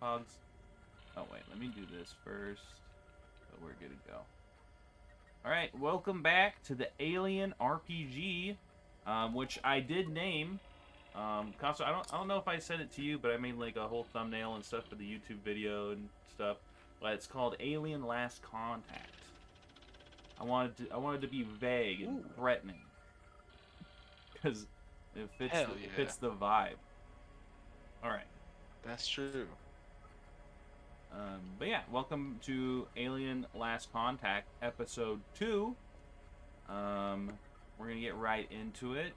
Pogs. Oh wait, let me do this first. So we're good to go. All right, welcome back to the Alien RPG, which I did name. Conso, I don't know if I sent it to you, but I made like a whole thumbnail and stuff for the YouTube video and stuff. But it's called Alien Last Contact. I wanted to be vague and Ooh, threatening because hell it yeah. fits the vibe. All right. That's true. But yeah, welcome to Alien Last Contact, Episode 2. Um, we're going to get right into it.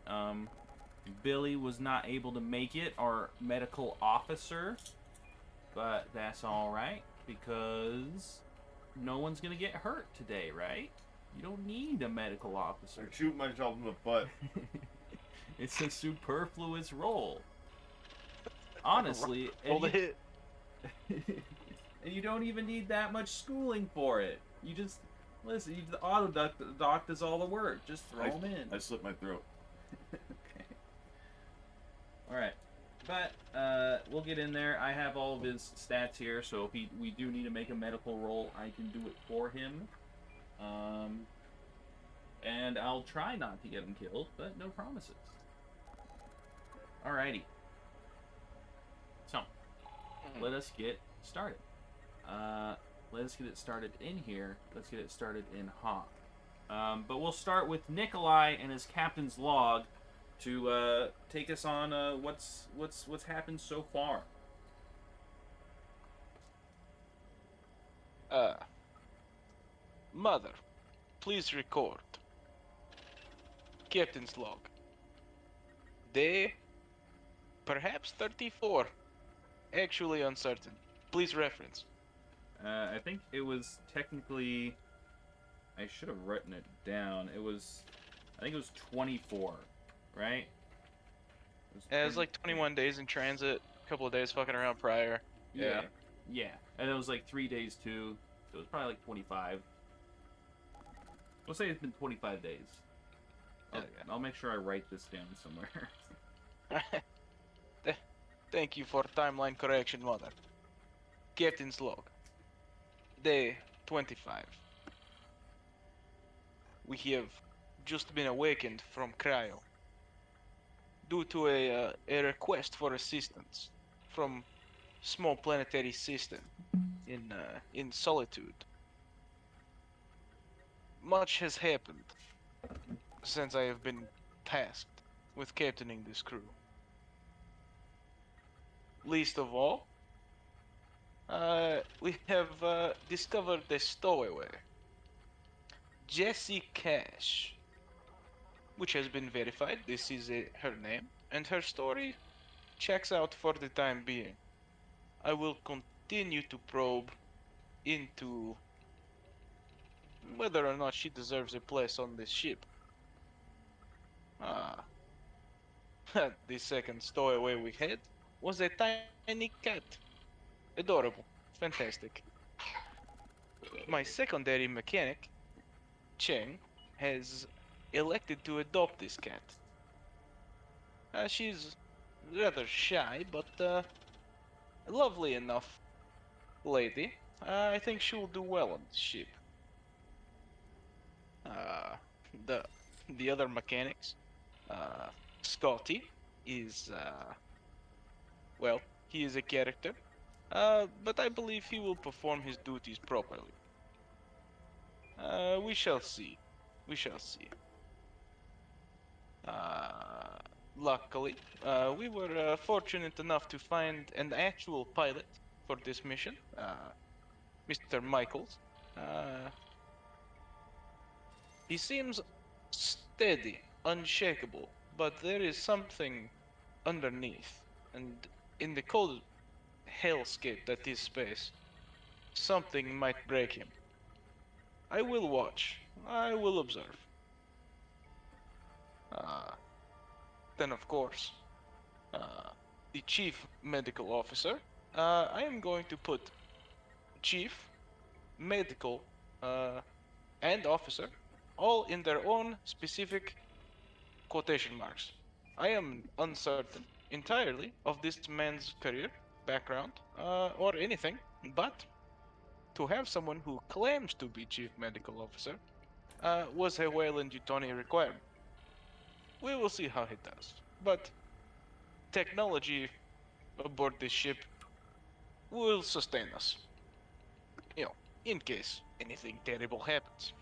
Billy was not able to make it, our medical officer, but that's alright because no one's going to get hurt today, right? You don't need a medical officer. I shoot myself in the butt. It's a superfluous role. Honestly, Roll the hit. and you don't even need that much schooling for it. You just listen. The auto doc does all the work. Just throw them in. I slit my throat. Okay. All right. But we'll get in there. I have all of his stats here, so if we do need to make a medical roll, I can do it for him. And I'll try not to get him killed, but no promises. Alrighty. So, let us get started. Let us get it started in here. Let's get it started in Hawk. But we'll start with Nikolai and his captain's log to take us on what's happened so far. Uh, Mother, please record. Captain's log. Day, perhaps 34. Actually uncertain. Please reference. I think it was technically. I should have written it down. I think it was 24, right? It was like 21 days in transit, a couple of days fucking around prior. Yeah. Yeah. And it was like 3 days too. So it was probably like 25. We'll say it's been 25 days. I'll make sure I write this down somewhere. Thank you for timeline correction, Mother. Captain's log. Day 25. We have just been awakened from cryo due to a request for assistance from small planetary system in solitude. Much has happened since I have been tasked with captaining this crew. Least of all, we have discovered a stowaway, Jessie Cash, which has been verified. This is her name, and her story checks out for the time being. I will continue to probe into whether or not she deserves a place on this ship. Ah, the second stowaway we had was a tiny cat. Adorable. Fantastic. My secondary mechanic, Cheng, has elected to adopt this cat. She's rather shy, but a lovely enough lady. I think she will do well on the ship. Uh, the the other mechanics, uh, Scotty is well, he is a character, but I believe he will perform his duties properly. We shall see. We shall see. Uh, Luckily, we were fortunate enough to find an actual pilot for this mission, Mr. Michaels. Uh, he seems steady, unshakable, but there is something underneath, and in the cold hellscape that is space, something might break him. I will watch. I will observe. Uh, then, of course, the chief medical officer. I am going to put chief, medical, and officer all in their own specific quotation marks. I am uncertain entirely of this man's career, background or anything, but to have someone who claims to be chief medical officer was a Wayland Utoni requirement. We will see how he does. But technology aboard this ship will sustain us. You know, in case anything terrible happens.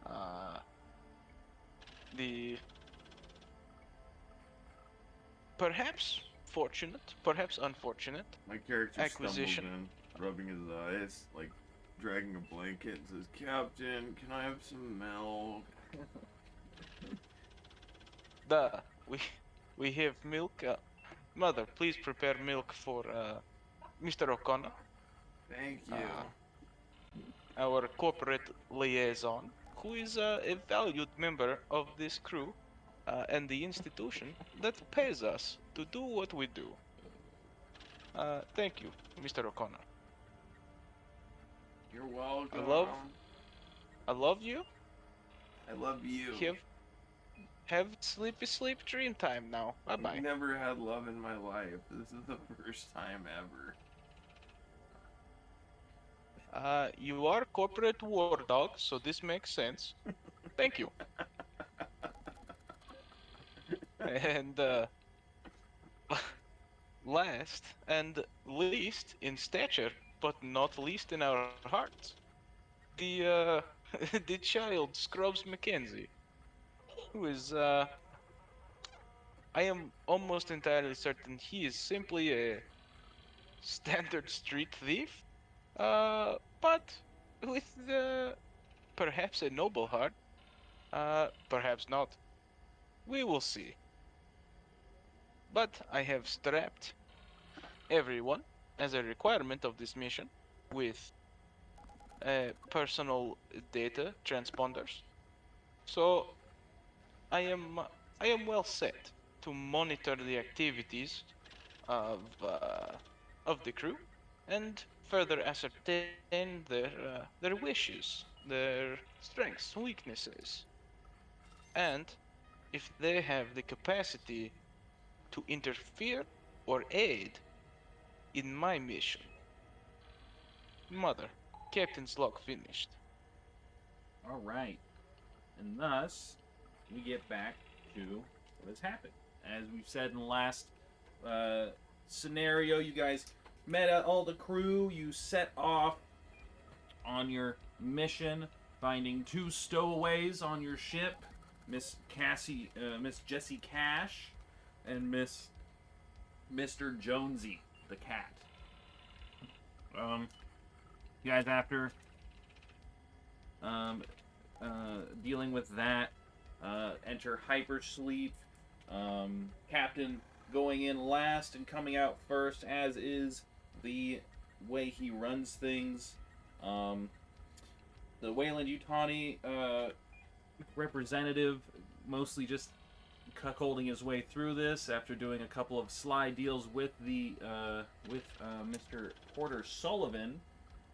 Uh, the perhaps fortunate, perhaps unfortunate My character acquisition. stumbles in, rubbing his eyes, like dragging a blanket, and says, "Captain, can I have some milk?" We have milk. Mother, please prepare milk for Mr. O'Connor, Thank you. uh, our corporate liaison, who is a valued member of this crew and the institution that pays us to do what we do. Thank you, Mr. O'Connor. You're welcome. I love, I love you. I love you. Have sleep dream time now. Bye I've bye. never had love in my life. This is the first time ever. You are corporate war dog, so this makes sense. Thank you. And last and least in stature, but not least in our hearts, the the child Scrubs Mackenzie, who is I am almost entirely certain he is simply a standard street thief, but with perhaps a noble heart, perhaps not. We will see. But I have strapped everyone as a requirement of this mission with personal data transponders. So I am I am well set to monitor the activities of uh, of the crew and further ascertain their wishes, their strengths, weaknesses, and if they have the capacity to interfere or aid in my mission. Mother, Captain's log finished. All right. And thus, we get back to what has happened. As we've said in the last uh, scenario, you guys met all the crew. You set off on your mission, finding two stowaways on your ship, Miss Jessie Cash, and Mr. Jonesy, the cat. You guys, after um, dealing with that, enter hypersleep. Captain going in last and coming out first, as is the way he runs things. The Wayland Utani representative mostly just cuckolding his way through this after doing a couple of sly deals with Mr. Porter Sullivan,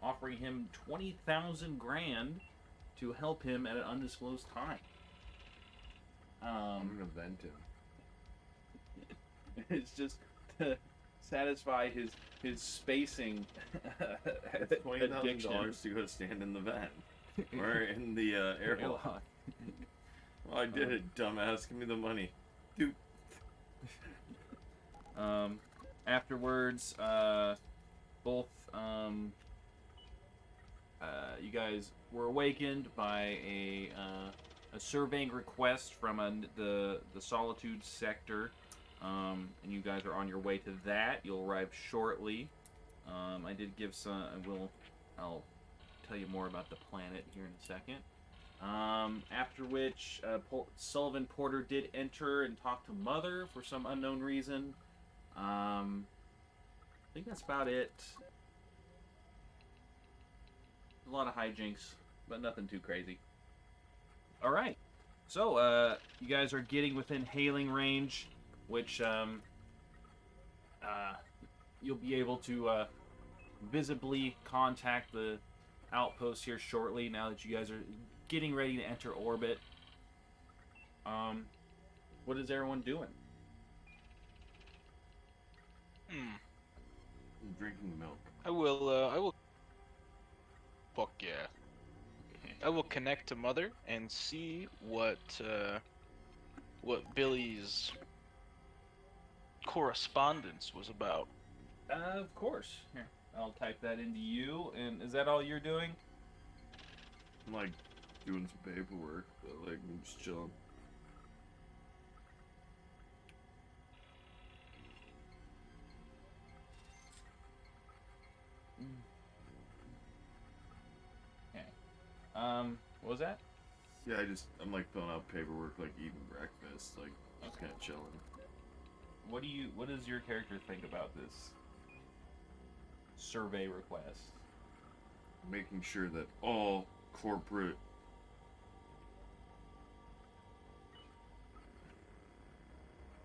offering him 20,000 grand to help him at an undisclosed time. I'm gonna vent him. It's just to satisfy his spacing It's $20,000 addiction. to go stand in the vent or in the airlock. Well, I did it, dumbass. Give me the money, dude. Afterwards, both you guys were awakened by a surveying request from the Solitude sector, and you guys are on your way to that. You'll arrive shortly. I did give some. I'll tell you more about the planet here in a second. After which, Sullivan Porter did enter and talk to Mother for some unknown reason. I think that's about it. A lot of hijinks, but nothing too crazy. All right, so you guys are getting within hailing range, which you'll be able to visibly contact the outpost here shortly. Now that you guys are getting ready to enter orbit, what is everyone doing? Hmm. I'm drinking milk. I will. Fuck yeah. I will connect to Mother and see what Billy's correspondence was about. Of course. Here, I'll type that into you. And is that all you're doing? I'm like doing some paperwork, but like I'm just chilling. Okay. What was that? Yeah, I'm like filling out paperwork, like eating breakfast, like just kind of chilling. What does your character think about this survey request? Making sure that all corporate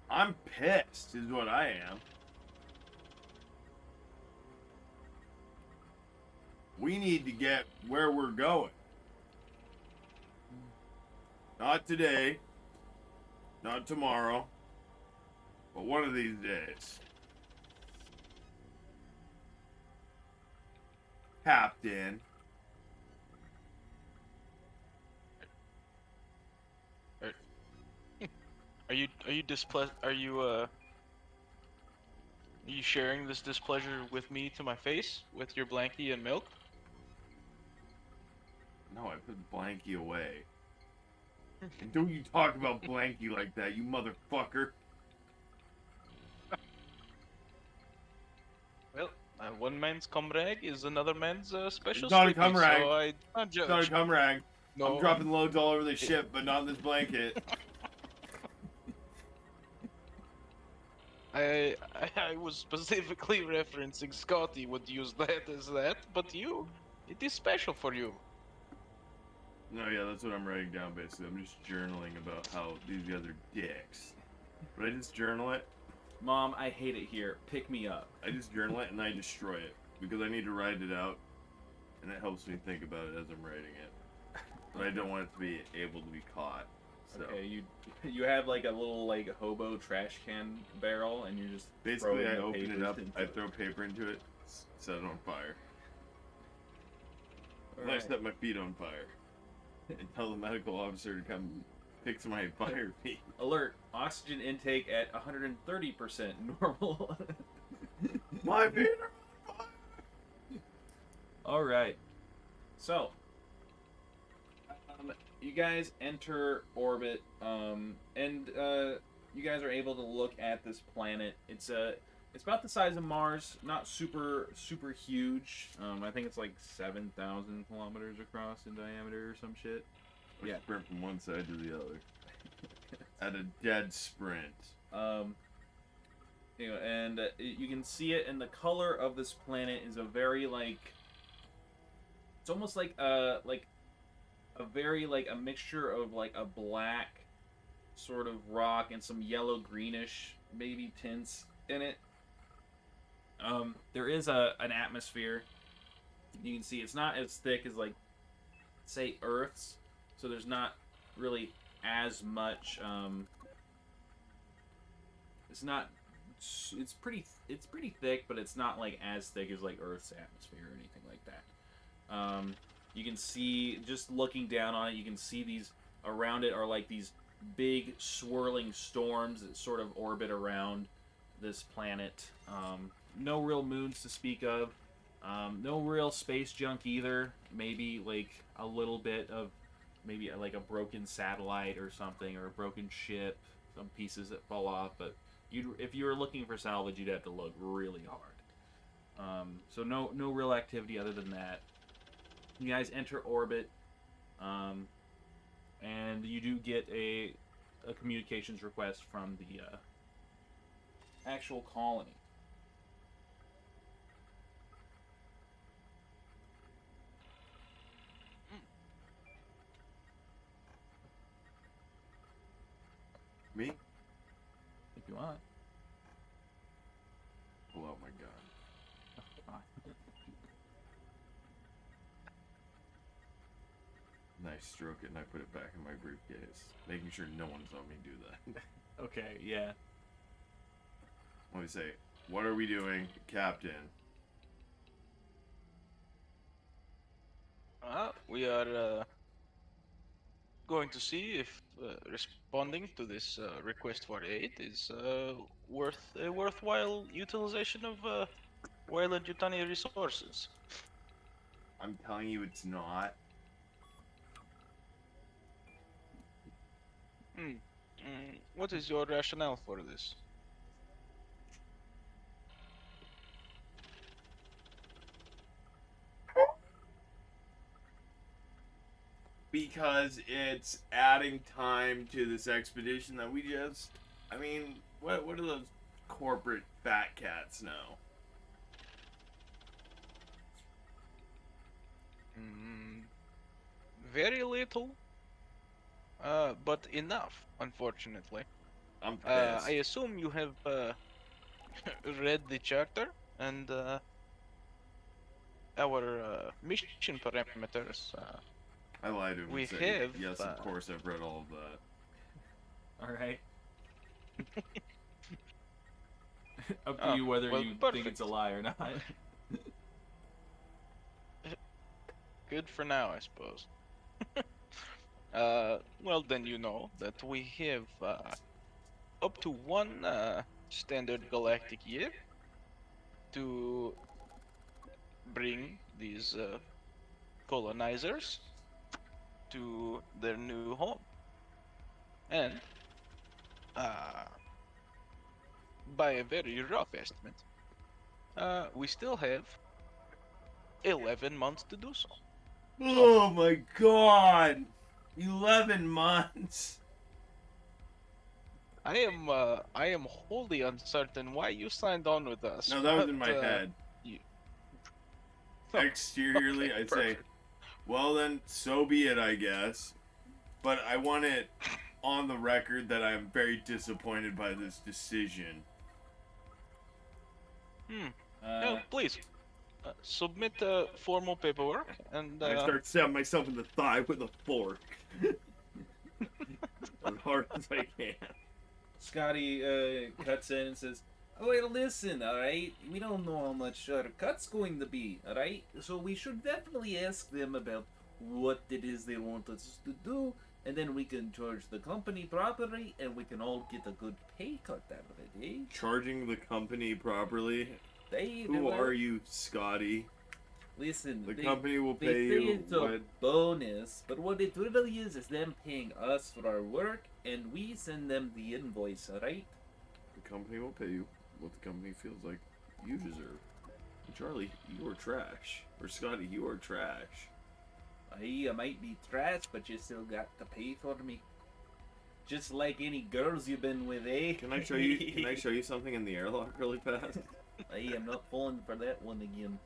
I'm pissed is what I am. We need to get where we're going. Not today, not tomorrow, but one of these days. Captain. Are you sharing this displeasure with me to my face with your blankie and milk? No, I put Blanky away. And don't you talk about Blanky like that, you motherfucker. Well, one man's comrade is another man's special It's not a slippy, comrade. so I not It's not a judge. comrade. I'm No, dropping loads all over this ship, but not in this blanket. I was specifically referencing Scotty would use that as that, but you, it is special for you. No, yeah, that's what I'm writing down basically. I'm just journaling about how these guys are dicks. But I just journal it. Mom, I hate it here. Pick me up. I just journal it and I destroy it. Because I need to write it out. And it helps me think about it as I'm writing it. But I don't want it to be able to be caught. So Okay, you have like a little like hobo trash can barrel, and you're just basically I throwing the open it papers up, into I it. throw paper into it, set it on fire. All And I right. set my feet on fire. And tell the medical officer to come fix my fire feet. Alert! Oxygen intake at 130% normal. My feet are on fire! All right. So, you guys enter orbit, and you guys are able to look at this planet. It's about the size of Mars, not super huge. I think it's like 7,000 kilometers across in diameter or some shit. I Yeah. sprint from one side to the other. At a dead sprint. You know, and you can see it, and the color of this planet is a very like. It's almost like a very like a mixture of like a black sort of rock and some yellow greenish maybe tints in it. There is an atmosphere. You can see it's not as thick as like say Earth's, so there's not really as much. It's not. It's pretty thick, but it's not like as thick as like Earth's atmosphere or anything like that. You can see just looking down on it. You can see these around it are like these big swirling storms that sort of orbit around this planet. No real moons to speak of. No real space junk either. Maybe like a little bit of maybe like a broken satellite or something, or a broken ship, some pieces that fall off. But if you were looking for salvage, you'd have to look really hard. So no real activity other than that. You guys enter orbit, and you do get a communications request from the actual colony. Me? If you want. Pull out my gun. And I stroke it and I put it back in my briefcase. Making sure no one saw me do that. Okay, yeah. Let me say, What are we doing, Captain? We are going to see if responding to this request for aid is worth a worthwhile utilization of Wayland Yutani resources. I'm telling you it's not. What is your rationale for this? Because it's adding time to this expedition that we just... I mean, what do those corporate fat cats know? Very little, but enough, unfortunately. I'm pissed. I assume you have read the charter and our mission parameters. I lied to him We and said, have, yes, of course, I've read all of that. All right. Up to you whether well, you think perfect. it's a lie or not. Good for now, I suppose. Well, then you know that we have up to one standard galactic year to bring these colonizers to their new home. And uh, by a very rough estimate, we still have 11 months to do so. Oh my god! 11 months! I am wholly uncertain why you signed on with us. No, that was in but, my head. You... Exteriorly, Okay, I'd say, perfect. well then, so be it, I guess. But I want it on the record that I am very disappointed by this decision. No, please submit formal paperwork and I start stabbing myself in the thigh with a fork. As hard as I can. Scotty cuts in and says, "Oh, wait, listen, all right? We don't know how much our cut's going to be, all right? So we should definitely ask them about what it is they want us to do, and then we can charge the company properly, and we can all get a good pay cut out of it, eh? Charging the company properly? They Who are you, Scotty? Listen, The they, company will they pay say you it's a what? bonus, but what it really is them paying us for our work, and we send them the invoice, alright? The company will pay you what the company feels like you deserve. And Charlie, you are trash. Or Scotty, you are trash. I might be trash, but you still got to pay for me. Just like any girls you've been with, eh? Can I show you? Can I show you something in the airlock really fast? I am not falling for that one again.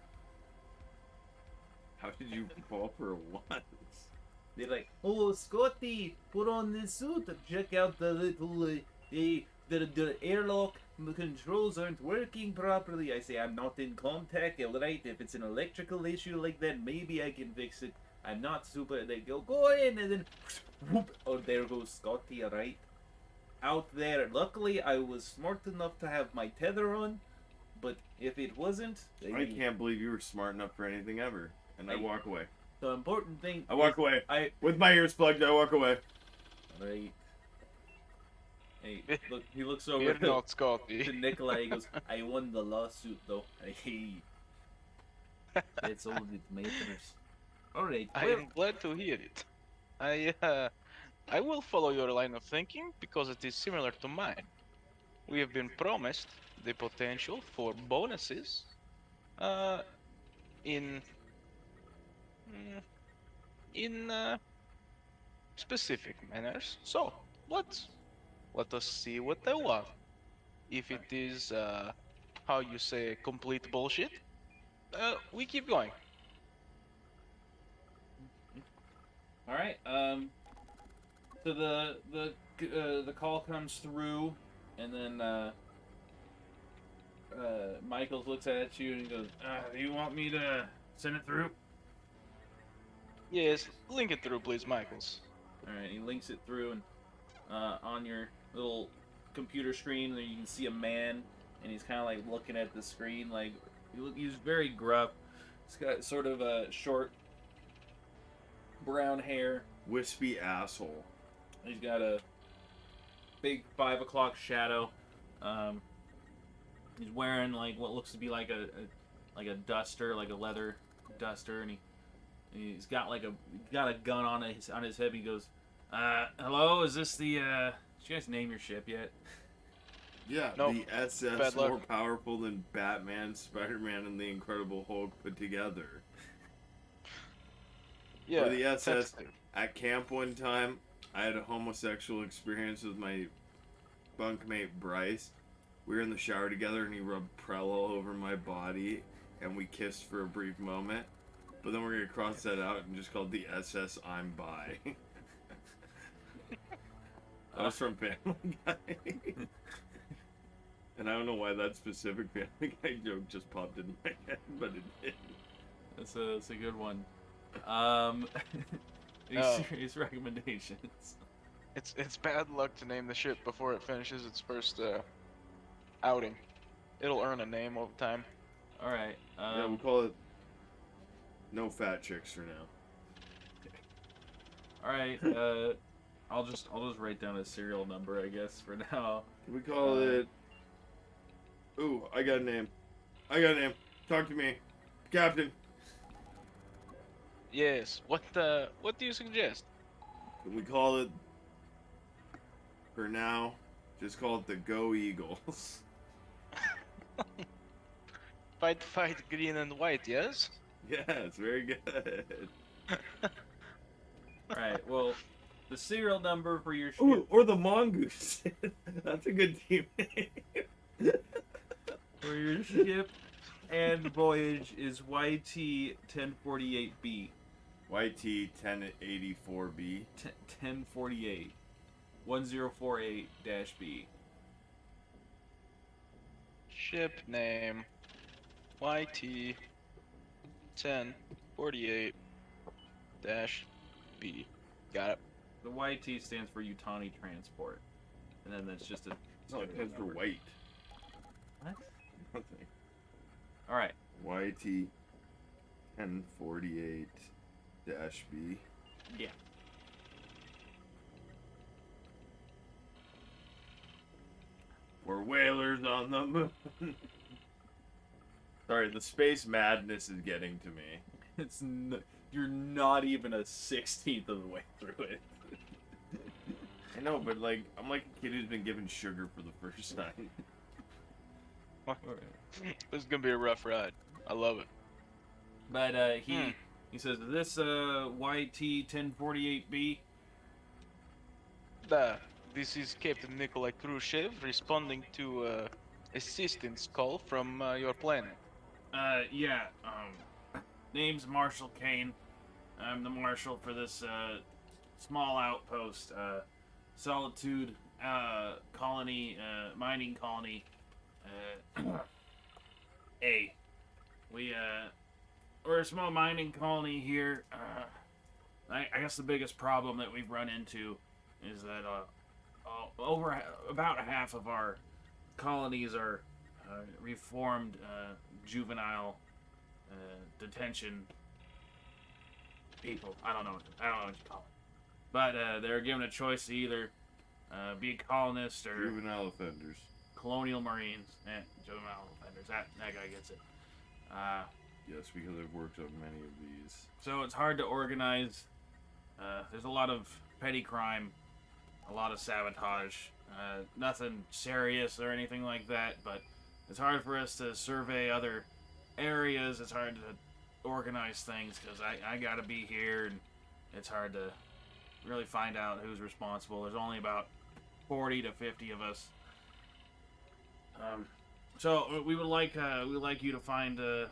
How did you fall for it once? They're like, "Oh, Scotty, put on this suit and check out the little, the airlock controls aren't working properly." I say, "I'm not in contact, alright? If it's an electrical issue like that, maybe I can fix it. I'm not super." They go in, and then, whoop, oh, there goes Scotty, alright? Out there. Luckily, I was smart enough to have my tether on, but if it wasn't, I can't believe you were smart enough for anything ever. And I walk away. the important thing. I walk away. I With my ears plugged, I walk away. Right. Hey, look. He looks over You're to not Scotty. Nikolai. He goes, "I won the lawsuit, though." Hey, it's all it matters. All right. I Well, am glad to hear it. I will follow your line of thinking because it is similar to mine. We have been promised the potential for bonuses in specific manners. So let us see what they want. If it is how you say complete bullshit, we keep going. all right. So the call comes through, and then Michaels looks at you and he goes, "Do you want me to send it through?" Yes, link it through, please, Michaels. All right. He links it through, and on your little computer screen, there you can see a man, and he's kind of like looking at the screen. Like he's very gruff. He's got sort of a short brown hair. Wispy asshole. He's got a big 5 o'clock shadow. He's wearing like what looks to be like a duster, like a leather duster, and he's got like a gun on his head. He goes, "Hello, is this the? Did you guys name your ship yet?" Yeah, Nope. the SS Bad luck. more powerful than Batman, Spider-Man, and the Incredible Hulk put together. Yeah. For the SS, tentative. at camp one time, I had a homosexual experience with my bunkmate Bryce. We were in the shower together, and he rubbed Prell all over my body, and we kissed for a brief moment. But then we're gonna cross that out and just call the SS I'm bi. That was from Family Guy. And I don't know why that specific Family Guy joke just popped in my head, but it did. That's a good one. Any Oh. serious recommendations? It's bad luck to name the ship before it finishes its first outing. It'll earn a name over time. All right. Yeah, we'll call it No Fat Chicks for now. All right. I'll just write down a serial number, I guess, for now. We call it... Ooh, I got a name. Talk to me. Captain. Yes. What do you suggest? We call it... For now, just call it the Go Eagles. Fight, green and white. Yes. Yes, very good. All right. Well, the serial number for your ship. Ooh, or the Mongoose. That's a good team name. For your ship and voyage is YT 1048B. YT 1084B. 1048. 1048-B. Ship name YT 1048 B. Got it. The YT stands for Utani Transport. And then that's just a... No, it stands for white. What? Nothing. Alright. YT 1048-B. Yeah. We're whalers on the moon. Sorry, the space madness is getting to me. It's you're not even a 16th of the way through it. I know, but like, I'm like a kid who's been given sugar for the first time. Alright. This is gonna be a rough ride. I love it. But he says, is this YT 1048B? This is Captain Nikolai Khrushchev responding to assistance call from your planet. Yeah. Name's Marshal Kane. I'm the marshal for this small outpost, Solitude colony, mining colony. A. We're a small mining colony here. I guess the biggest problem that we've run into is that over about half of our colonies are reformed juvenile detention people. I don't know what you call it. But they're given a choice to either be a colonist or Juvenile offenders. colonial marines. Juvenile offenders. That guy gets it. Yes, because I've worked on many of these. So it's hard to organize. There's a lot of petty crime, a lot of sabotage. Nothing serious or anything like that, but it's hard for us to survey other areas. It's hard to organize things because I gotta be here, and it's hard to really find out who's responsible. There's only about 40 to 50 of us. So we would like you to find at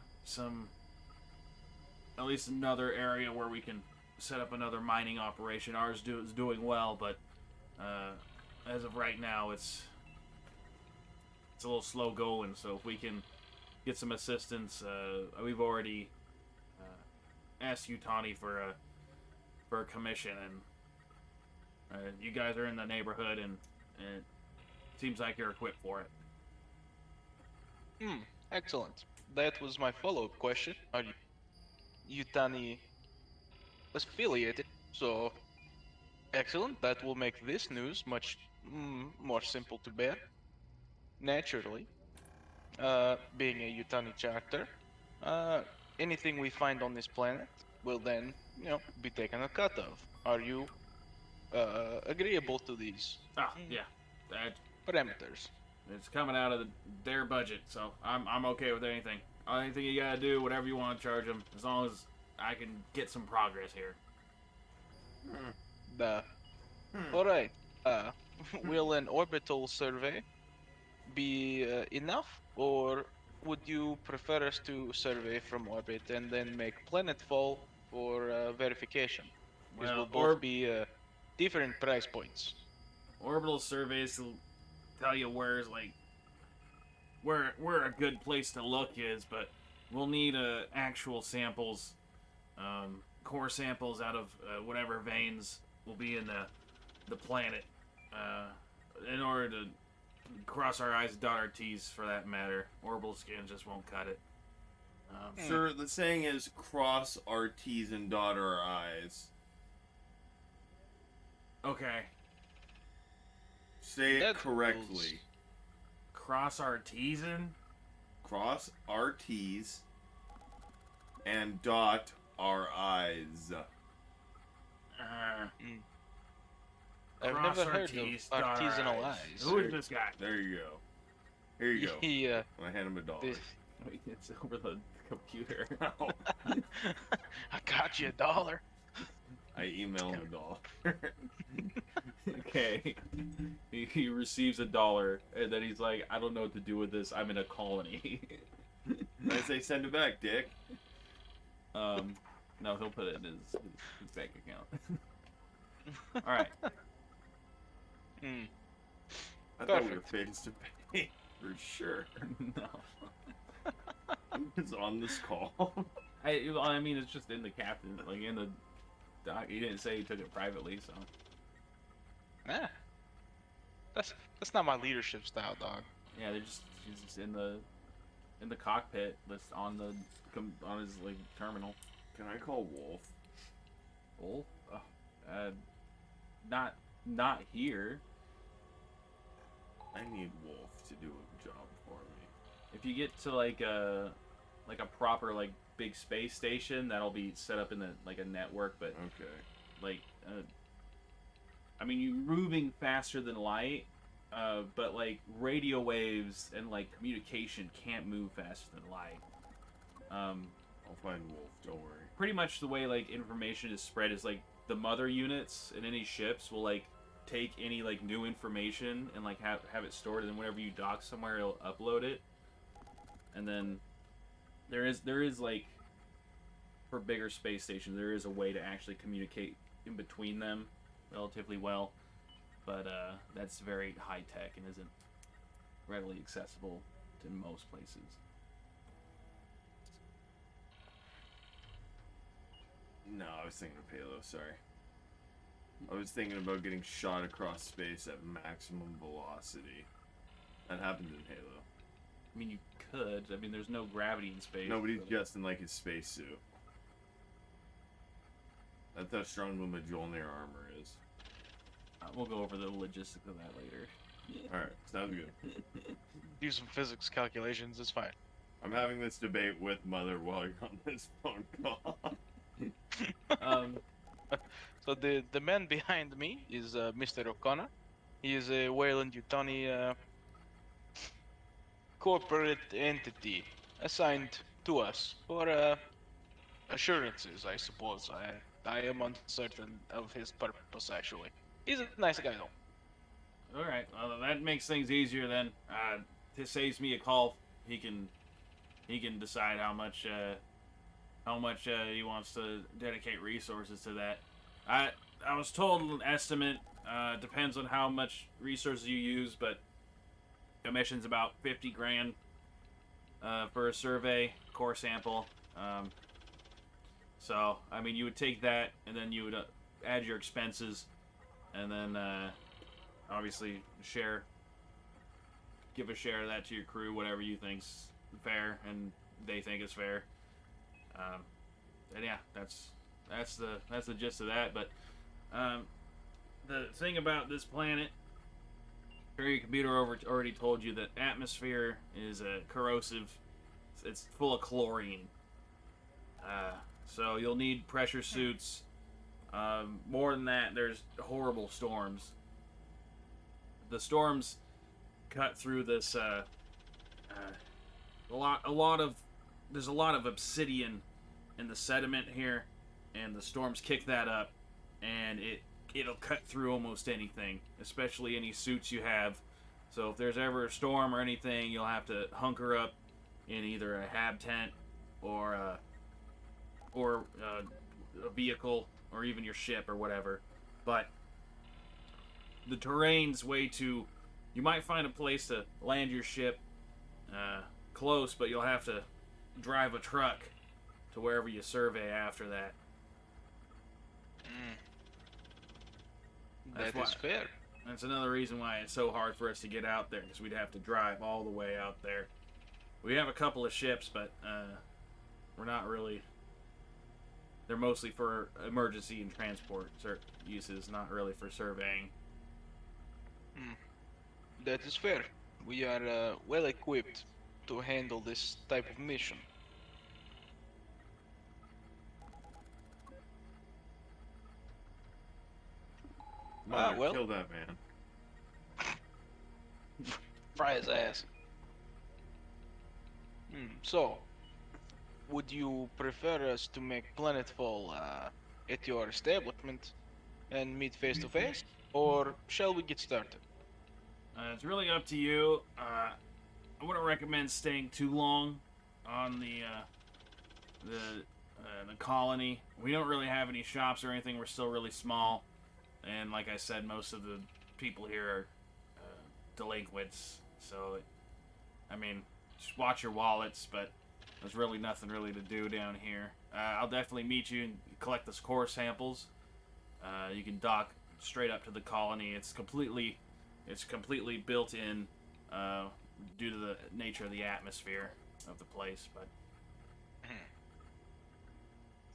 least another area where we can set up another mining operation. Ours is doing well, but as of right now, it's a little slow going. So if we can get some assistance, we've already asked Utani for a commission, and you guys are in the neighborhood, and it seems like you're equipped for it. Excellent. That was my follow-up question. Are you Yutani affiliated? So excellent. That will make this news much more simple to bear. Naturally, being a Yutani character, uh, anything we find on this planet will then, be taken a cut of. Are you agreeable to these Ah, mm, yeah. That parameters? it's coming out of their budget, so I'm okay with anything. Anything you gotta do, whatever you want to charge them, as long as I can get some progress here. Hmm. The Hmm. All right. Uh, will an orbital survey be enough, or would you prefer us to survey from orbit and then make planetfall for verification? These Well, will both be different price points. orbital surveys will tell you where's like where a good place to look is, but we'll need actual samples, core samples out of whatever veins will be in the planet, uh, in order to cross our I's and dot our T's for that matter. Orbital scans just won't cut it. Sir, the saying is cross our T's and dot our I's. Okay, Say it That correctly. cross our T's in. Cross our T's and dot our I's. I've Cross never our heard T's, of dot our artisanal I's. eyes. Who is this guy? There you go. Here you go. Yeah. I hand him $1. This- Wait, it's over the computer. I got you $1. I email him $1. Okay. He receives $1, and then he's like, I don't know what to do with this. I'm in a colony. I say send it back, Dick. No, he'll put it in his bank account. All right. I thought we were Perfect. face to face for sure. No. Who's on this call? I mean, it's just in the captain, like in the doc. He didn't say he took it privately, so. Ah, that's not my leadership style, dog. Yeah, he's just in the cockpit, that's on his like terminal. Can I call Wolf? Wolf? Not here. I need Wolf to do a job for me. If you get to like a proper like big space station, that'll be set up in a network, but Okay. like I mean, you're moving faster than light, but like radio waves and like communication can't move faster than light. I'll find Wolf, don't worry. Pretty much the way like information is spread is like the mother units in any ships will like take any like new information and like have it stored, and then whenever you dock somewhere, it'll upload it. And then there is like for bigger space stations, there is a way to actually communicate in between them relatively well, but that's very high tech and isn't readily accessible to most places. No, I was thinking of Halo, sorry. I was thinking about getting shot across space at maximum velocity. That happened in Halo. I mean, you could. I mean, there's no gravity in space. Nobody's but- just in like his spacesuit. That's how strong the Mjolnir armor is. We'll go over the logistics of that later. Alright, sounds good. Do some physics calculations. It's fine. I'm having this debate with Mother while you're on this phone call. So the man behind me is Mr. O'Connor. He is a Wayland Yutani corporate entity assigned to us for assurances, I suppose. I am uncertain of his purpose, actually. He's a nice guy, though. All right. Well, that makes things easier then. This saves me a call. He can decide how much he wants to dedicate resources to that. I was told an estimate. Depends on how much resources you use, but commission's about 50 grand for a survey core sample. So I mean, you would take that and then you would add your expenses, and then obviously give a share of that to your crew, whatever you think's fair, and they think it's fair. And yeah, that's the gist of that. But the thing about this planet, your computer already told you that atmosphere is corrosive. It's full of chlorine. So you'll need pressure suits. More than that, there's horrible storms. The storms cut through this. A lot of there's a lot of obsidian in the sediment here, and the storms kick that up, and it'll cut through almost anything, especially any suits you have. So if there's ever a storm or anything, you'll have to hunker up in either a hab tent or a vehicle or even your ship or whatever. But the terrain's way too. You might find a place to land your ship close, but you'll have to drive a truck to wherever you survey after that. That is fair. That's another reason why it's so hard for us to get out there, because we'd have to drive all the way out there. We have a couple of ships, but we're not really. They're mostly for emergency and transport uses, not really for surveying. That is fair. We are well equipped to handle this type of mission. Mother, well. kill that man. Fry his ass. So, would you prefer us to make planetfall at your establishment and meet face to face, or shall we get started? It's really up to you. I wouldn't recommend staying too long on the colony. We don't really have any shops or anything. We're still really small, and like I said, most of the people here are delinquents. So, I mean, just watch your wallets. But there's really nothing really to do down here. I'll definitely meet you and collect the core samples. You can dock straight up to the colony. It's completely built in due to the nature of the atmosphere of the place. But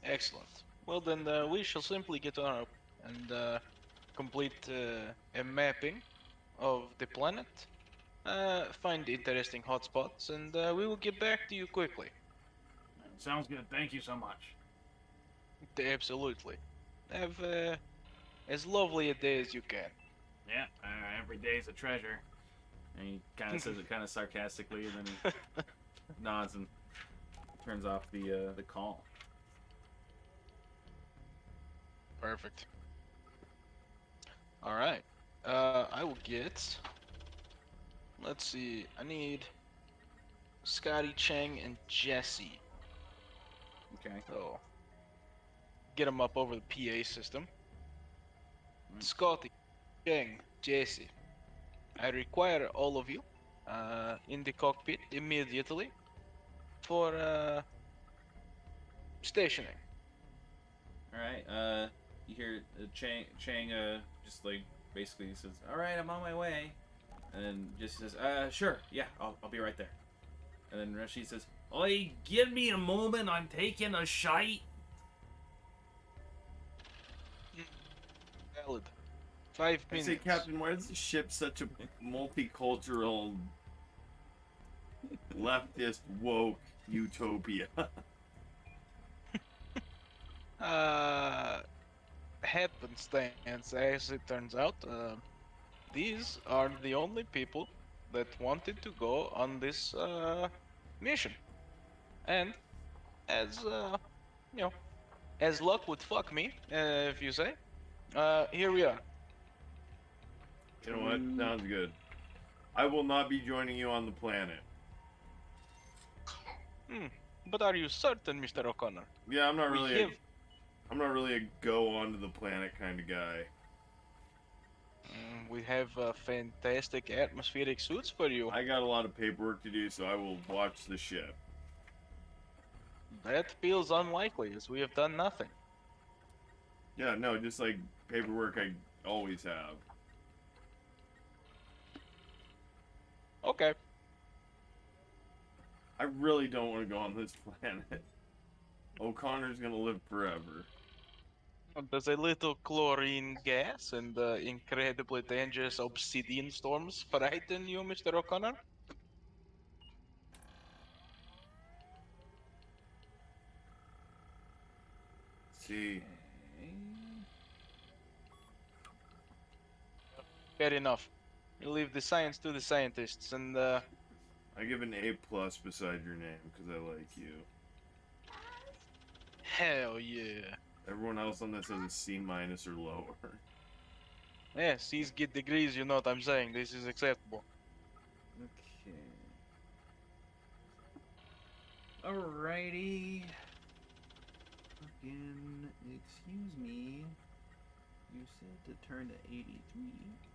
Excellent. Well then, we shall simply get on up and complete a mapping of the planet, find interesting hotspots, and we will get back to you quickly. sounds good. Thank you so much. Absolutely. Have as lovely a day as you can. Yeah, every day's a treasure. And he kind of says it kind of sarcastically, and then he nods and turns off the call. Perfect. All right. I will get. Let's see. I need Scotty, Chang, and Jesse. Okay. So get them up over the PA system. Mm. Scotty, Chang, Jesse. I require all of you in the cockpit immediately for stationing. All right. You hear Chang just like basically says, "All right, I'm on my way," and then just says, "Sure, yeah, I'll be right there." And then Rashid says, "Oi, give me a moment. I'm taking a shite." Valid. 5 I minutes. say, Captain, why is the ship such a multicultural, leftist, woke utopia? Happenstance, as it turns out. These are the only people that wanted to go on this mission. And as you know, as luck would fuck me, if you say, here we are. You know what? Sounds good. I will not be joining you on the planet. But are you certain, Mr. O'Connor? Yeah, I'm not We really. have- I'm not really a go onto the planet kind of guy. We have fantastic atmospheric suits for you. I got a lot of paperwork to do, so I will watch the ship. That feels unlikely, as we have done nothing. Yeah, no, just like paperwork I always have. Okay. I really don't want to go on this planet. O'Connor's gonna live forever. Does a little chlorine gas and incredibly dangerous obsidian storms frighten you, Mr. O'Connor? See, Okay. Fair enough. You leave the science to the scientists, and I give an A+ beside your name because I like you. hell yeah. Everyone else on this has a C- or lower. Yeah, C's get degrees, you know what I'm saying. This is acceptable. Okay. Alrighty. Fucking, excuse me. You said to turn to 83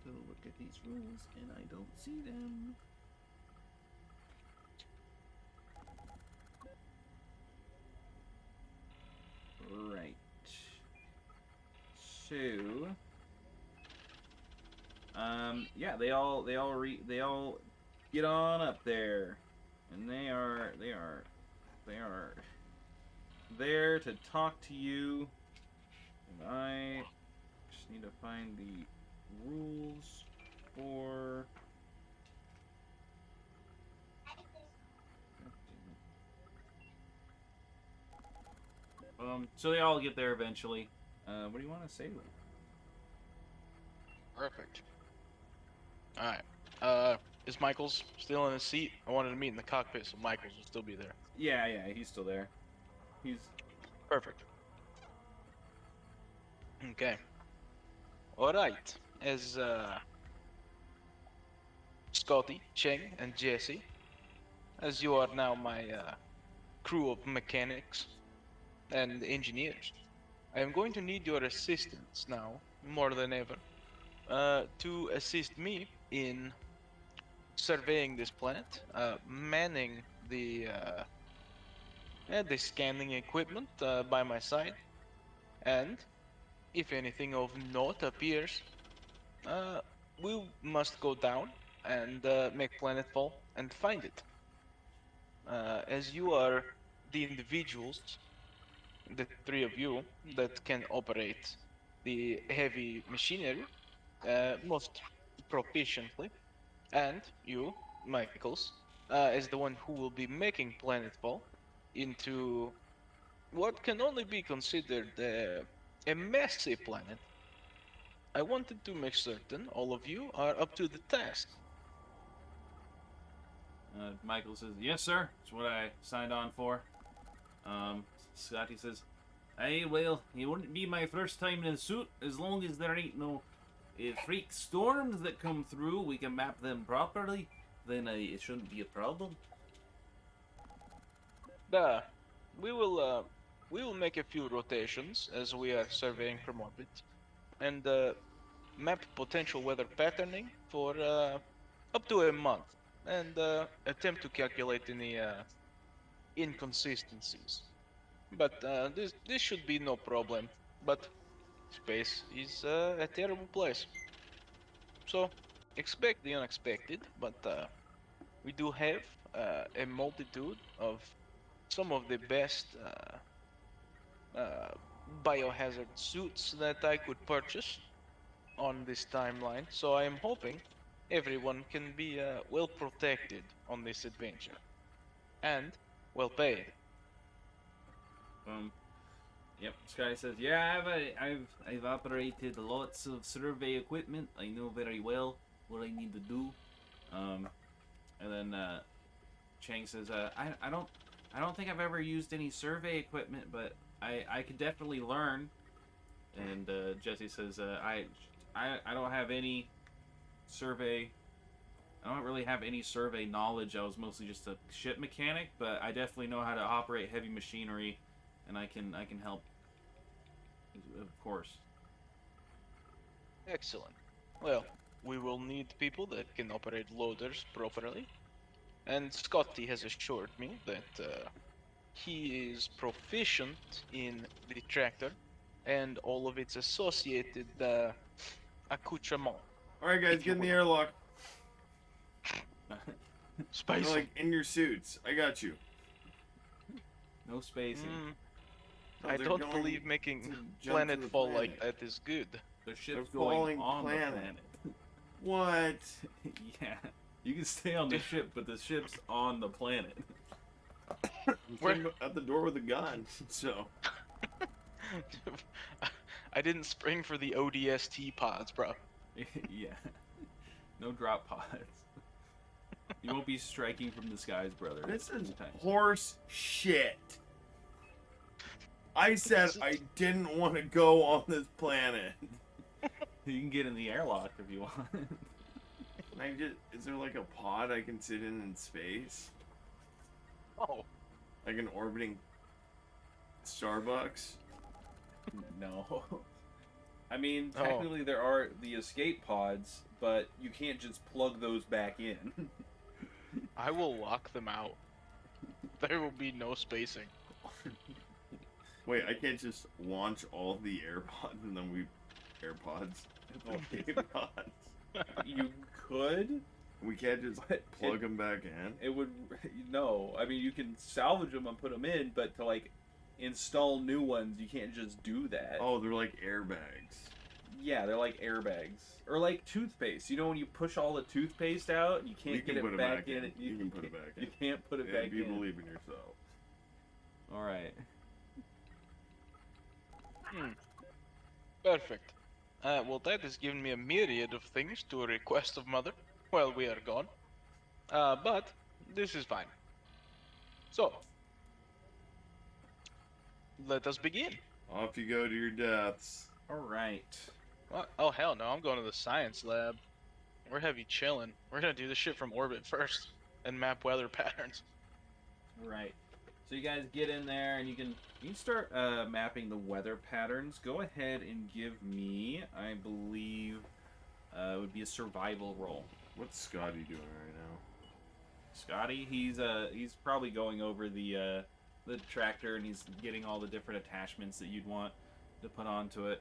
to look at these rules, and I don't see them. Right. So, yeah, they all get on up there, and they are there to talk to you, and I just need to find the rules for. So they all get there eventually. What do you want to say to them? Perfect. Alright. Is Michaels still in his seat? I wanted to meet in the cockpit so Michaels will still be there. Yeah, he's still there. He's Perfect. Okay. Alright. As Scotty, Cheng, and Jesse, as you are now my crew of mechanics and engineers, I am going to need your assistance now, more than ever, to assist me in surveying this planet, manning the scanning equipment by my side, and if anything of note appears, uh, we must go down and make planetfall and find it. As you are the individuals, the three of you, that can operate the heavy machinery most proficiently, and you, Michaels, as the one who will be making planetfall into what can only be considered a massive planet. I wanted to make certain all of you are up to the task. Michael says, "Yes, sir. It's what I signed on for." Scotty says, "Aye, well, it wouldn't be my first time in a suit as long as there ain't no freak storms that come through. We can map them properly. Then it shouldn't be a problem." Uh, we will uh, we will make a few rotations as we are surveying from orbit, and map potential weather patterning for up to a month, and attempt to calculate any inconsistencies. But this should be no problem. But space is a terrible place, so expect the unexpected. But we do have a multitude of some of the best biohazard suits that I could purchase on this timeline. So I am hoping everyone can be well protected on this adventure and well paid. Um, yep. Scotty says, "Yeah, I've operated lots of survey equipment. I know very well what I need to do." Um, and then Chang says, I don't think I've ever used any survey equipment, but I could definitely learn." And Jesse says, I don't have any survey. I don't really have any survey knowledge. I was mostly just a ship mechanic, but I definitely know how to operate heavy machinery, and I can help, of course. Excellent. Well, we will need people that can operate loaders properly, and Scotty has assured me that he is proficient in the tractor and all of its associated accoutrement, All right, guys, if get you in the will. airlock. You're Spacing. like in your suits. I got you. No spacing. No, I they're don't going believe to making jump to the planetfall like planet. that is good. The ship's They're going falling on planet. the planet. What? Yeah. You can stay on the ship, but the ship's on the planet. I'm Where- sitting at the door with a gun. So I didn't spring for the ODST pods, bro. Yeah. No drop pods. You won't be striking from the skies, brother. this is anytime soon. horse shit. I said I didn't want to go on this planet. You can get in the airlock if you want. Can I just? Is there like a pod I can sit in space? Oh, Like an orbiting Starbucks? No. I mean, Oh. technically there are the escape pods, but you can't just plug those back in. I will lock them out. There will be no spacing. Wait, I can't just launch all the AirPods and then we AirPods. AirPods. You could. We can't just But plug them back in. It would no. I mean, you can salvage them and put them in, but to like install new ones, you can't just do that. Oh, they're like airbags. Yeah, they're like airbags or like toothpaste. You know when you push all the toothpaste out, you can't You can get put it it back back in. in. You can put it back You in. can't put it Yeah, back you in. believe in yourself. All right. Perfect. Well, that has given me a myriad of things to request of Mother while we are gone. But this is fine. So, let us begin. Off you go to your deaths. All right. What? Oh, hell no, I'm going to the science lab. We're heavy chilling. We're gonna do this shit from orbit first and map weather patterns. Right. So you guys get in there and you can start mapping the weather patterns. Go ahead and give me, I believe, it would be a survival roll. What's Scotty doing right now? Scotty, he's probably going over the tractor and he's getting all the different attachments that you'd want to put onto it.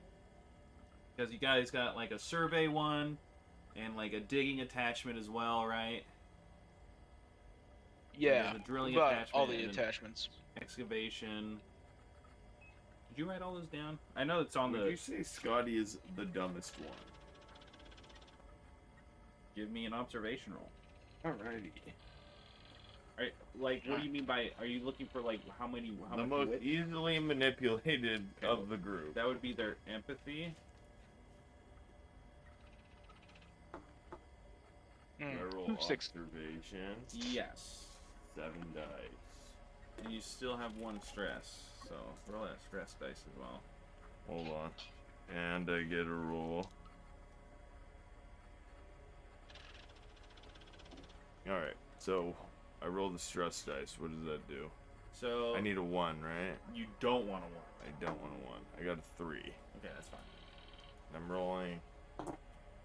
Because you guys got like a survey one and like a digging attachment as well, right? Yeah, There's a drilling got attachment all the and attachments. excavation. Did you write all those down? I know it's on Would the. you say Scotty is the dumbest one? Give me an observation roll. Alrighty. Right, like, what do you mean by? Are you looking for like how The much most wit? easily manipulated Okay. of the group. That would be their empathy. I roll 6. observation. Yes. 7 dice. And you still have 1 stress, so roll that stress dice as well. Hold on. And I get a roll. Alright, so I roll the stress dice. What does that do? So I need a 1, right? you don't want to one. I don't want a 1. I got a 3. Okay, that's fine. I'm rolling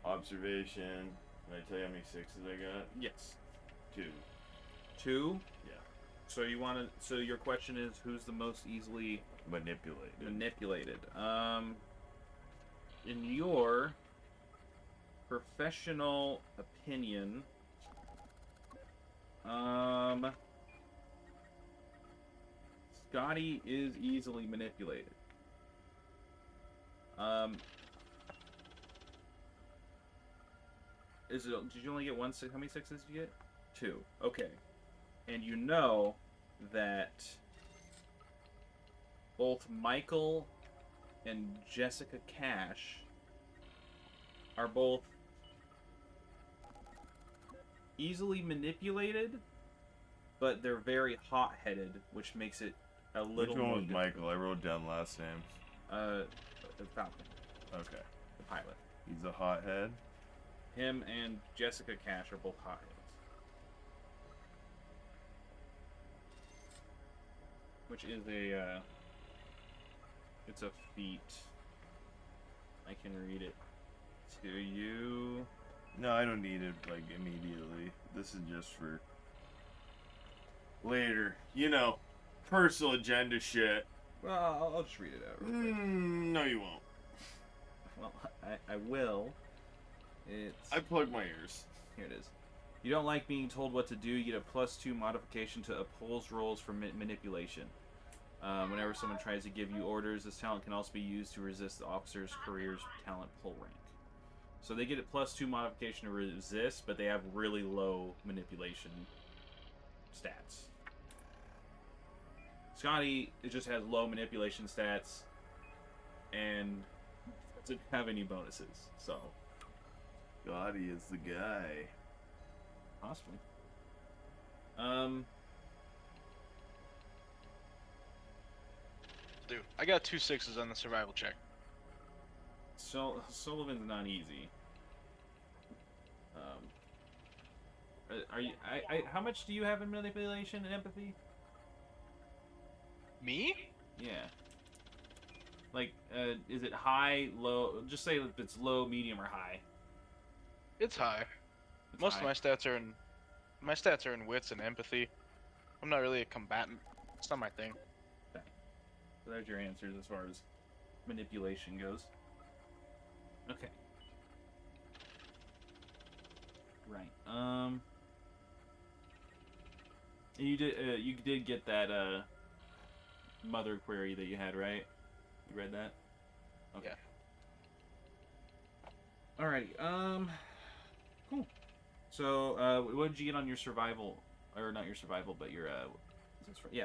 observation. Can I tell you how many 6s I got? Yes. 2. 2. Yeah. So you want to? So your question is, who's the most easily Manipulated. manipulated? In your professional opinion, Scotty is easily manipulated. Is it? Did you only get 1 6? How many 6s did you get? 2. Okay. And you know that both Michael and Jessica Cash are both easily manipulated, but they're very hot-headed, which makes it a Which little one more was Michael? I wrote down last name. The Falcon, Okay. the pilot. He's a hothead. Him and Jessica Cash are both hotheads. Which is a, it's a feat. I can read it to you. No, I don't need it, like, immediately. This is just for later. You know, personal agenda shit. Well, I'll just read it out real quick. No, you won't. Well, I will. It's... I plug my ears. Here it is. You don't like being told what to do. You get a +2 modification to oppose rolls for manipulation. Whenever someone tries to give you orders, this talent can also be used to resist the officer's career's talent pull rank. So they get a +2 modification to resist, but they have really low manipulation stats. Scotty, it just has low manipulation stats and doesn't have any bonuses, so Scotty is the guy. possibly. Dude, I got 2 6s on the survival check. So Sullivan's not easy. Are you? How much do you have in manipulation and empathy? Me? Yeah. Like, is it high, low? Just say if it's low, medium, or high. It's high. It's Most high. of my stats are in wits and empathy. I'm not really a combatant. It's not my thing. Okay. So there's your answers as far as manipulation goes. Okay. Right. You did get that mother query that you had, right? You read that? Okay. Yeah. Alrighty. Cool. So, what did you get on your survival, or not your survival, but your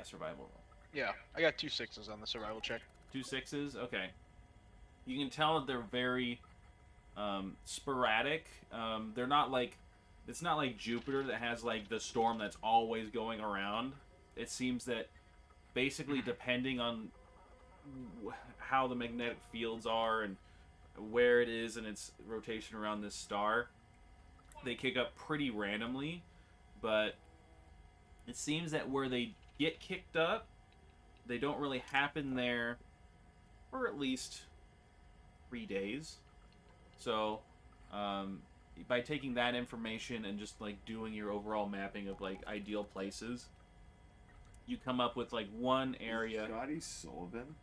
survival roll? Yeah, I got 2 6s on the survival check. 2 6s. Okay. You can tell that they're very sporadic. They're not like, it's not like Jupiter that has like the storm that's always going around. It seems that basically depending on how the magnetic fields are and where it is in its rotation around this star, they kick up pretty randomly, but it seems that where they get kicked up, they don't really happen there for at least 3 days. So, by taking that information and just like doing your overall mapping of like ideal places, you come up with like one area. Scotty Sullivan?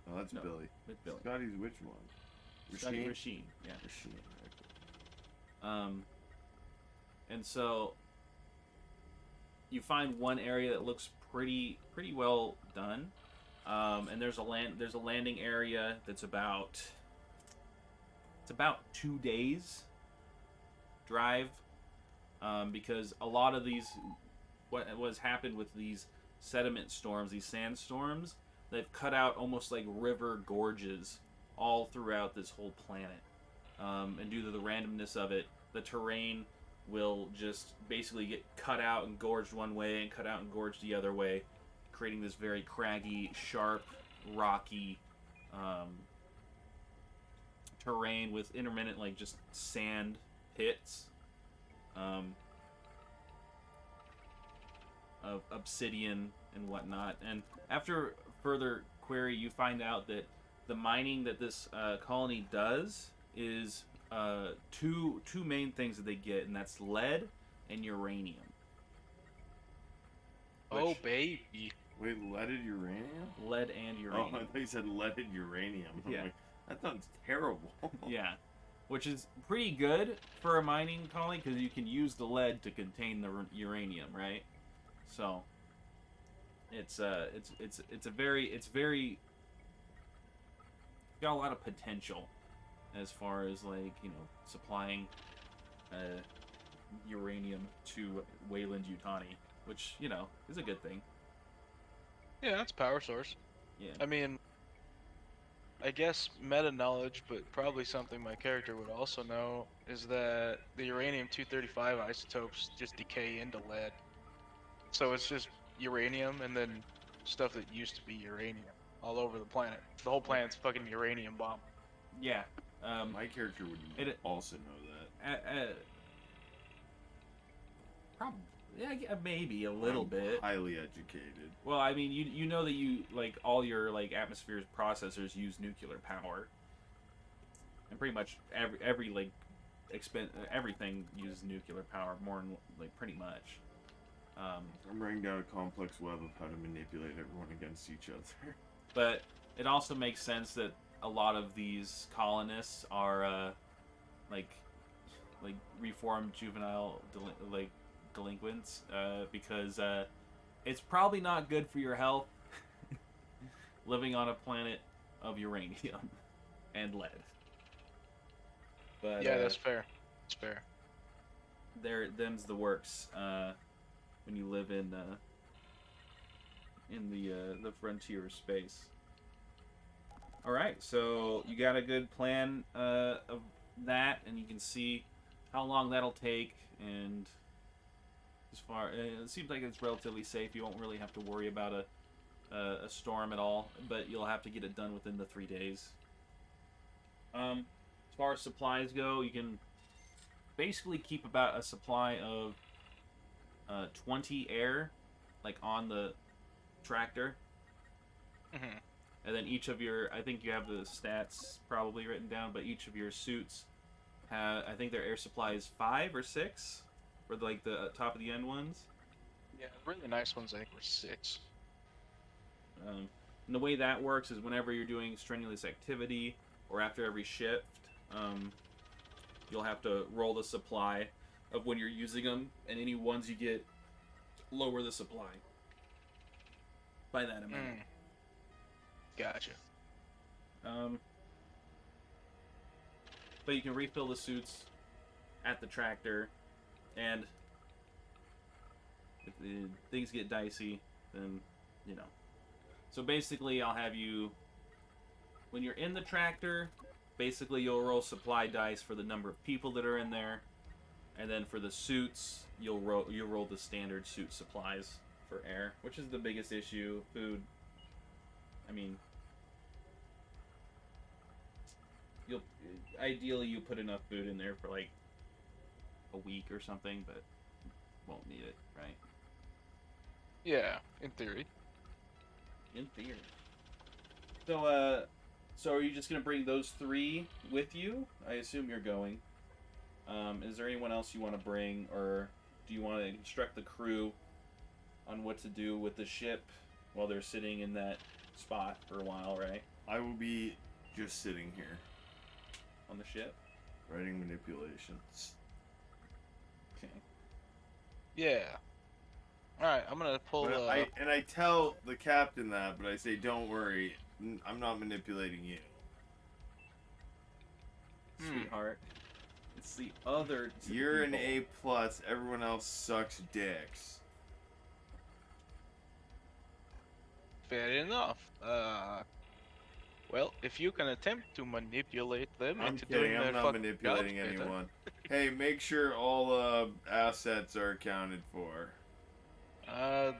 Oh, that's No, Billy. With Billy. Scotty's which one? Scotty Rasheen? Rasheen, yeah. Rasheen. And so you find one area that looks pretty well done, and there's a landing area that's about 2 days drive, because a lot of these what has happened with these sediment storms, these sandstorms, they've cut out almost like river gorges all throughout this whole planet, and due to the randomness of it, the terrain will just basically get cut out and gorged one way and cut out and gorged the other way, creating this very craggy, sharp, rocky terrain with intermittent like just sand pits of obsidian and whatnot. And after further query, you find out that the mining that this colony does is two main things that they get, and that's lead and uranium. Oh, Which- baby. Wait, leaded uranium? Lead and Oh, I uranium. thought you said leaded uranium. I'm Yeah. like, that sounds terrible. Yeah, which is pretty good for a mining colony because you can use the lead to contain the uranium, right? So it's very got a lot of potential as far as like, you know, supplying uranium to Wayland Yutani, which, you know, is a good thing. Yeah, that's a power source. Yeah. I mean, I guess meta knowledge, but probably something my character would also know, is that the uranium-235 isotopes just decay into lead. So it's just uranium and then stuff that used to be uranium all over the planet. The whole planet's fucking uranium bomb. Yeah. My character would It- also know that. Probably. Yeah, maybe a little I'm bit. highly educated. Well, I mean, you know that you like all your like atmosphere's processors use nuclear power, and pretty much every like everything uses nuclear power more than like pretty much. I'm writing down a complex web of how to manipulate everyone against each other. But it also makes sense that a lot of these colonists are like reformed juvenile delinquents because it's probably not good for your health living on a planet of uranium and lead. But Yeah, that's fair. That's fair. them's the works when you live in the frontier of space. All right, so you got a good plan of that, and you can see how long that'll take, and as far it seems like it's relatively safe. You won't really have to worry about a storm at all, but you'll have to get it done within the 3 days. As far as supplies go, you can basically keep about a supply of 20 air, like on the tractor, Hmm. and then each of your, I think you have the stats probably written down, but each of your suits have, I think their air supply is 5 or 6 for like the top of the end ones. Yeah, really nice ones. I think were 6. And the way that works is whenever you're doing strenuous activity or after every shift, you'll have to roll the supply of when you're using them, and any ones you get lower the supply by that amount. Gotcha. Um, but you can refill the suits at the tractor, and if things get dicey, then you know. So basically, I'll have you, when you're in the tractor, basically you'll roll supply dice for the number of people that are in there, and then for the suits, you'll roll the standard suit supplies for air, which is the biggest issue. Food, I mean, you'll ideally you put enough food in there for like a week or something, but won't need it, right? Yeah, in theory. In theory. So are you just gonna bring those 3 with you? I assume you're going. Is there anyone else you want to bring, or do you want to instruct the crew on what to do with the ship while they're sitting in that spot for a while, right? I will be just sitting here, On the ship? writing manipulations. Okay. Yeah. All right, I'm gonna pull. But I tell the captain that, but I say, don't worry, I'm not manipulating you. Sweetheart. It's the other You're an people. A+, everyone else sucks dicks. Fair enough. Well, if you can attempt to manipulate them I'm into doing kidding, their I'm not fucking manipulating jobs better. anyone. Hey, make sure all assets are accounted for. I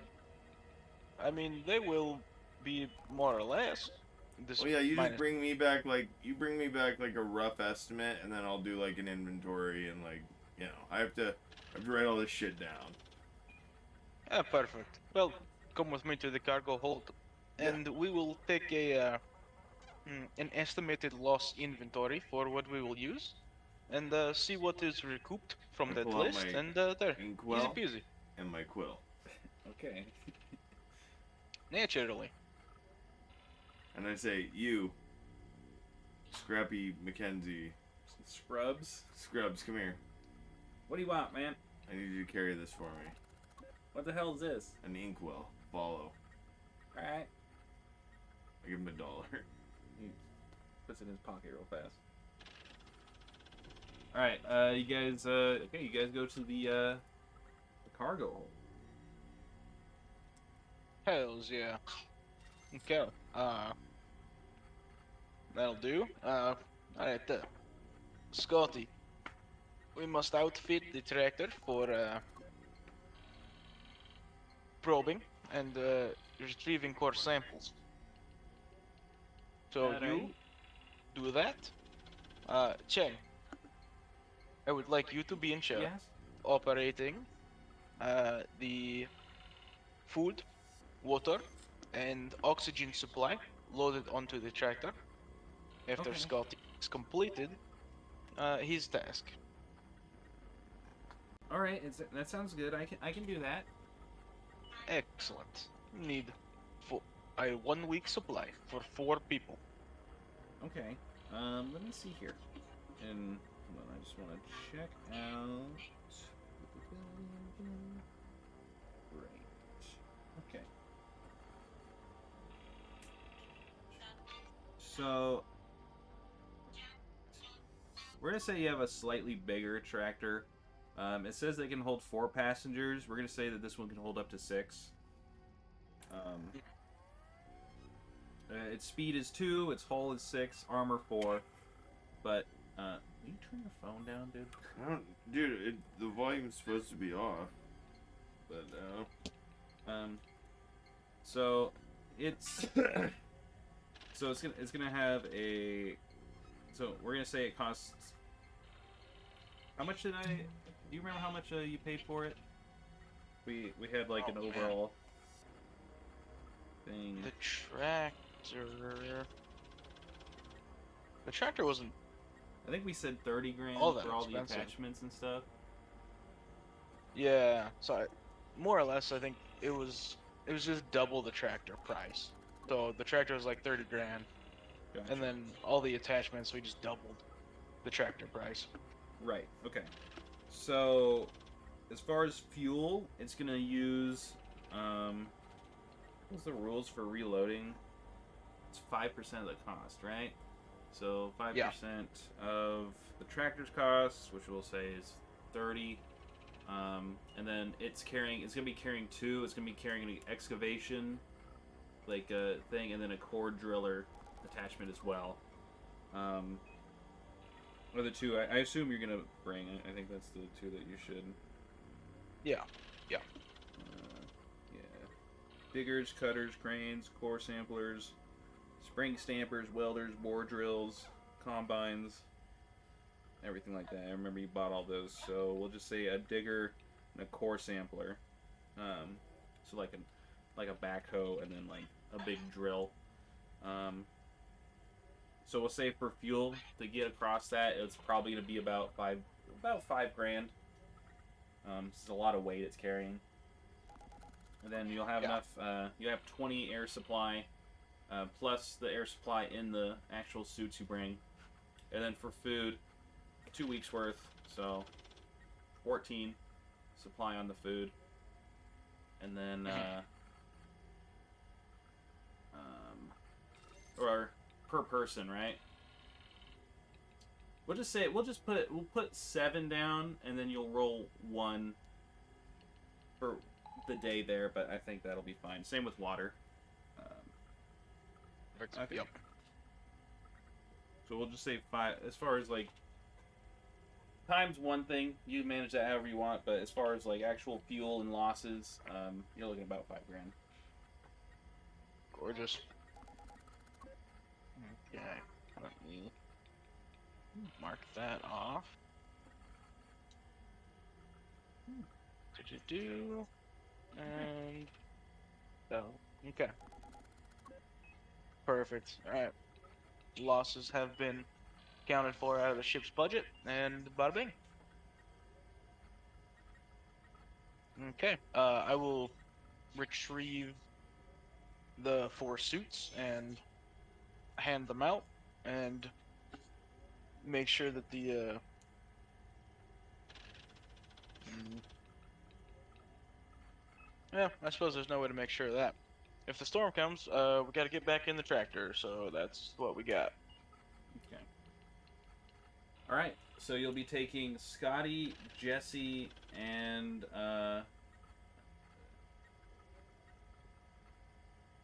mean, they will be more or less. This Well, yeah, you just minus- bring me back like a rough estimate, and then I'll do like an inventory and like, you know, I have to write all this shit down. Ah, perfect. Well, come with me to the cargo hold, Yeah. and we will take a an estimated loss inventory for what we will use, and see what is recouped from I that pull out list. my And there, easy inkwell peasy. and my quill, Okay. Naturally. and I say, you, Scrappy Mackenzie, Scrubs? Scrubs, come here. What do you want, man? I need you to carry this for me. What the hell is this? An inkwell. Follow. Alright. I give him $1. He puts it in his pocket real fast. Alright, you guys, okay, you guys go to the cargo hold. Hells yeah. Okay. That'll do. Alright. Scotty, we must outfit the tractor for probing and retrieving core samples. So you Alright. do that. Cheng, I would like you to be in charge Yes? operating the food, water, and oxygen supply loaded onto the tractor. After Okay. Scotty has completed his task. Alright, that sounds good. I can do that. Excellent. Need for a 1 week supply for 4 people. Okay. Let me see here. And hold on, I just want to check out Great. Okay. So we're gonna say you have a slightly bigger tractor. It says they can hold 4 passengers. We're gonna say that this one can hold up to 6. Its speed is 2, its hull is 6, armor 4. But will you turn your phone down, dude? I don't, dude. The volume's supposed to be off, but So it's it's gonna have a. So we're gonna say it costs. How much did I? Do you remember how much you paid for it? We had like an overall thing. The tractor wasn't I think we said 30 grand all that for all the expensive. attachments and stuff. Yeah, so more or less, I think it was just double the tractor price. So the tractor was like 30 grand, Gotcha. and then all the attachments we just doubled the tractor price. Right. Okay. So as far as fuel, it's gonna use what's the rules for reloading? It's 5% of the cost, right? So 5% of the tractor's cost, which we'll say is 30. And then it's gonna be carrying 2. It's gonna be carrying an excavation, like a thing, and then a core driller attachment as well. Or the 2 I assume you're gonna bring. I think that's the 2 that you should. Yeah. Yeah. Diggers, cutters, cranes, core samplers, spring stampers, welders, bore drills, combines, everything like that. I remember you bought all those, so we'll just say a digger and a core sampler. So like a backhoe and then like a big drill. So we'll say for fuel to get across that, it's probably gonna be about $5 grand. It's a lot of weight it's carrying. And then you'll have enough. You have 20 air supply, plus the air supply in the actual suits you bring. And then for food, 2 weeks worth, so 14 supply on the food. And then, or per person, right? We'll put 7 down, and then you'll roll 1 for the day there, but I think that'll be fine. Same with water. Okay. Yep. So we'll just say 5. As far as like time's one thing, you manage that however you want. But as far as like actual fuel and losses, you're looking at about $5 grand. Gorgeous. Okay. Let me mark that off. Do and oh, okay. Perfect. All right. Losses have been accounted for out of the ship's budget, and bada bing. Okay. I will retrieve the 4 suits and hand them out, and make sure that the yeah, I suppose there's no way to make sure of that. If the storm comes, we got to get back in the tractor, so that's what we got. Okay. All right. So you'll be taking Scotty, Jesse, and her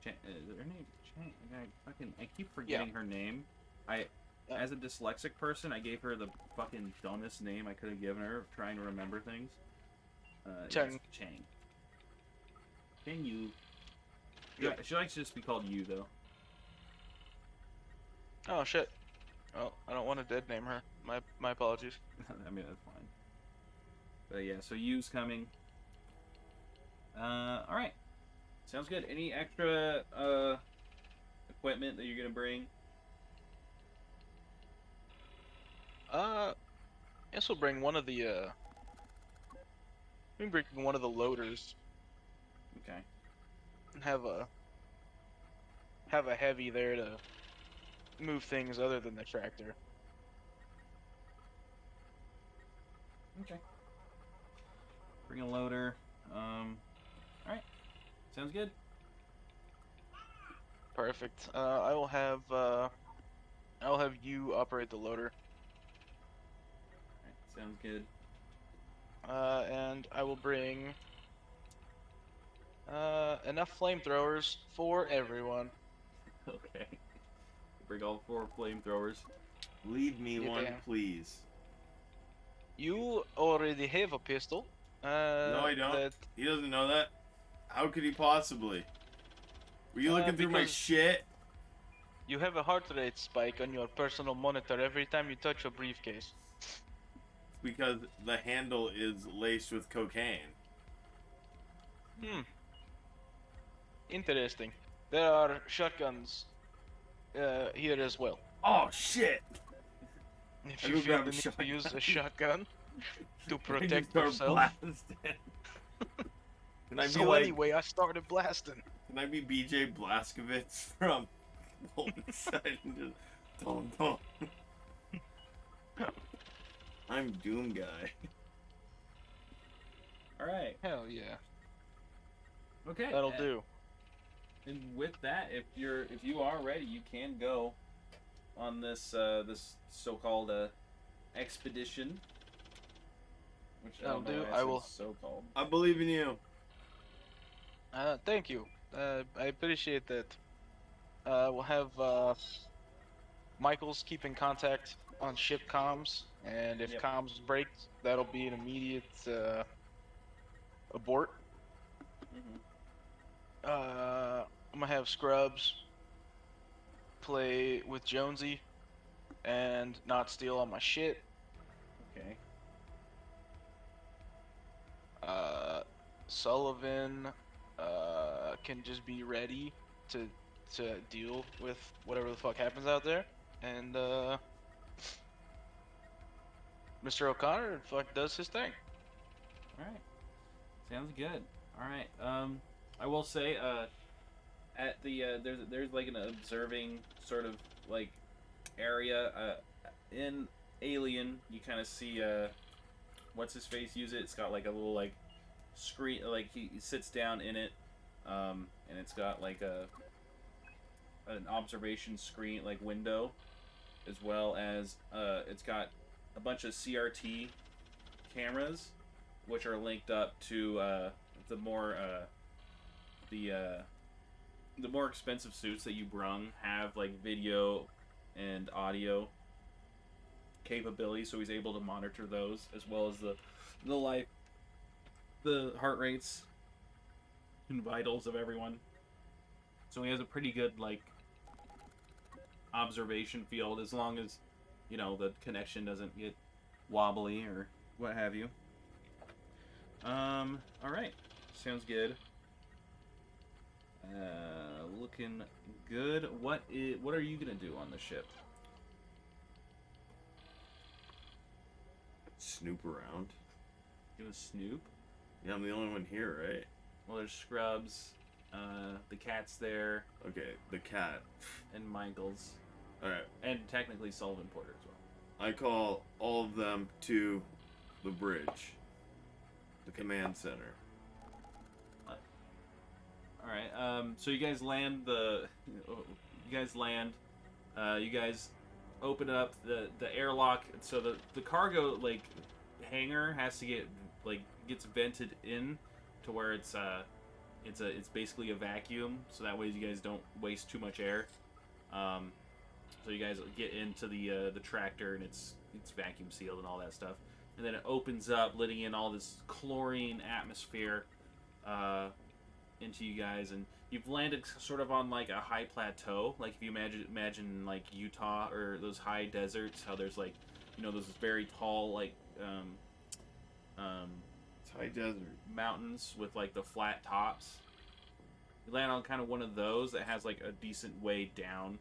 name? I keep forgetting her name. As a dyslexic person, I gave her the fucking dumbest name I could have given her, trying to remember things. Chang. Chang. Can you? Yeah. She likes to just be called you, though. Oh shit. Well, I don't want to dead name her. My apologies. I mean, that's fine. But yeah, so you's coming. All right. Sounds good. Any extra equipment that you're gonna bring? Guess we'll bring one of the we can bring one of the loaders Okay. and have a heavy there to move things other than the tractor. Okay. Bring a loader. All right. Sounds good. Perfect. I'll have you operate the loader. All right. Sounds good. And I will bring enough flamethrowers for everyone. Okay. Bring all 4 flamethrowers. Leave me Yeah. one, please. You already have a pistol. No, I don't. That He doesn't know that. How could he possibly? Were you looking through my because shit? you have a heart rate spike on your personal monitor every time you touch a briefcase. Because the handle is laced with cocaine. Interesting. There are shotguns here as well. Oh shit! If I you go feel grab the a need to shotgun. use a shotgun to I just protect start yourself. blasting. Can I be So like? anyway, I started blasting. Can I be BJ Blazkowicz from Side and just don't. I'm Doom Guy. All right. Hell yeah. Okay. That'll do. And with that, if you are ready, you can go on this this so-called expedition. Which I don't know why I said so-called. I believe in you. Thank you. I appreciate that. We'll have Michael's keep in contact on ship comms, and if Yep. comms break, that'll be an immediate abort. Mm-hmm. I'm gonna have Scrubs play with Jonesy and not steal all my shit. Okay. Sullivan can just be ready to deal with whatever the fuck happens out there, and Mr. O'Connor does his thing. All right. Sounds good. All right. I will say at the there's like an observing sort of like area in Alien. You kind of see what's his face use it. It's got like a little like screen, like he sits down in it, and it's got like an observation screen like window, as well as it's got a bunch of CRT cameras, which are linked up to the more the more expensive suits that you brung have like video and audio capability, so he's able to monitor those as well as the life, the heart rates and vitals of everyone. So he has a pretty good like observation field, as long as the connection doesn't get wobbly or what have you. All right, sounds good. Looking good. What are you gonna do on the ship? Snoop around. You gonna snoop? Yeah, I'm the only one here, right? Well, there's Scrubs, the cat's there, Okay, the cat. and Michael's, Alright, and technically Sullivan Porter as well. I call all of them to the bridge. The command center. All right. So you guys land you guys open up the airlock. So the cargo like hangar has to gets vented in to where it's basically a vacuum. So that way you guys don't waste too much air. So you guys get into the tractor, and it's vacuum sealed and all that stuff. And then it opens up, letting in all this chlorine atmosphere into you guys, and you've landed sort of on like a high plateau. Like if you imagine like Utah or those high deserts, how there's like those very tall like It's high desert. mountains with like the flat tops. You land on kind of one of those that has like a decent way down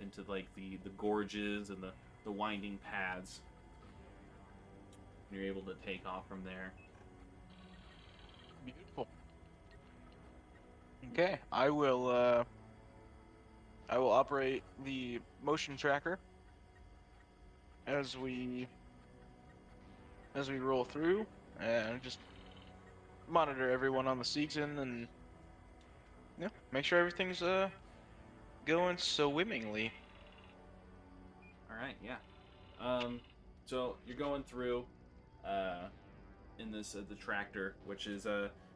into like the gorges and the winding paths. You're able to take off from there. Beautiful. Okay, I will operate the motion tracker as we roll through, and just monitor everyone on the season and make sure everything's going swimmingly. All right, yeah. So you're going through in this the tractor, which is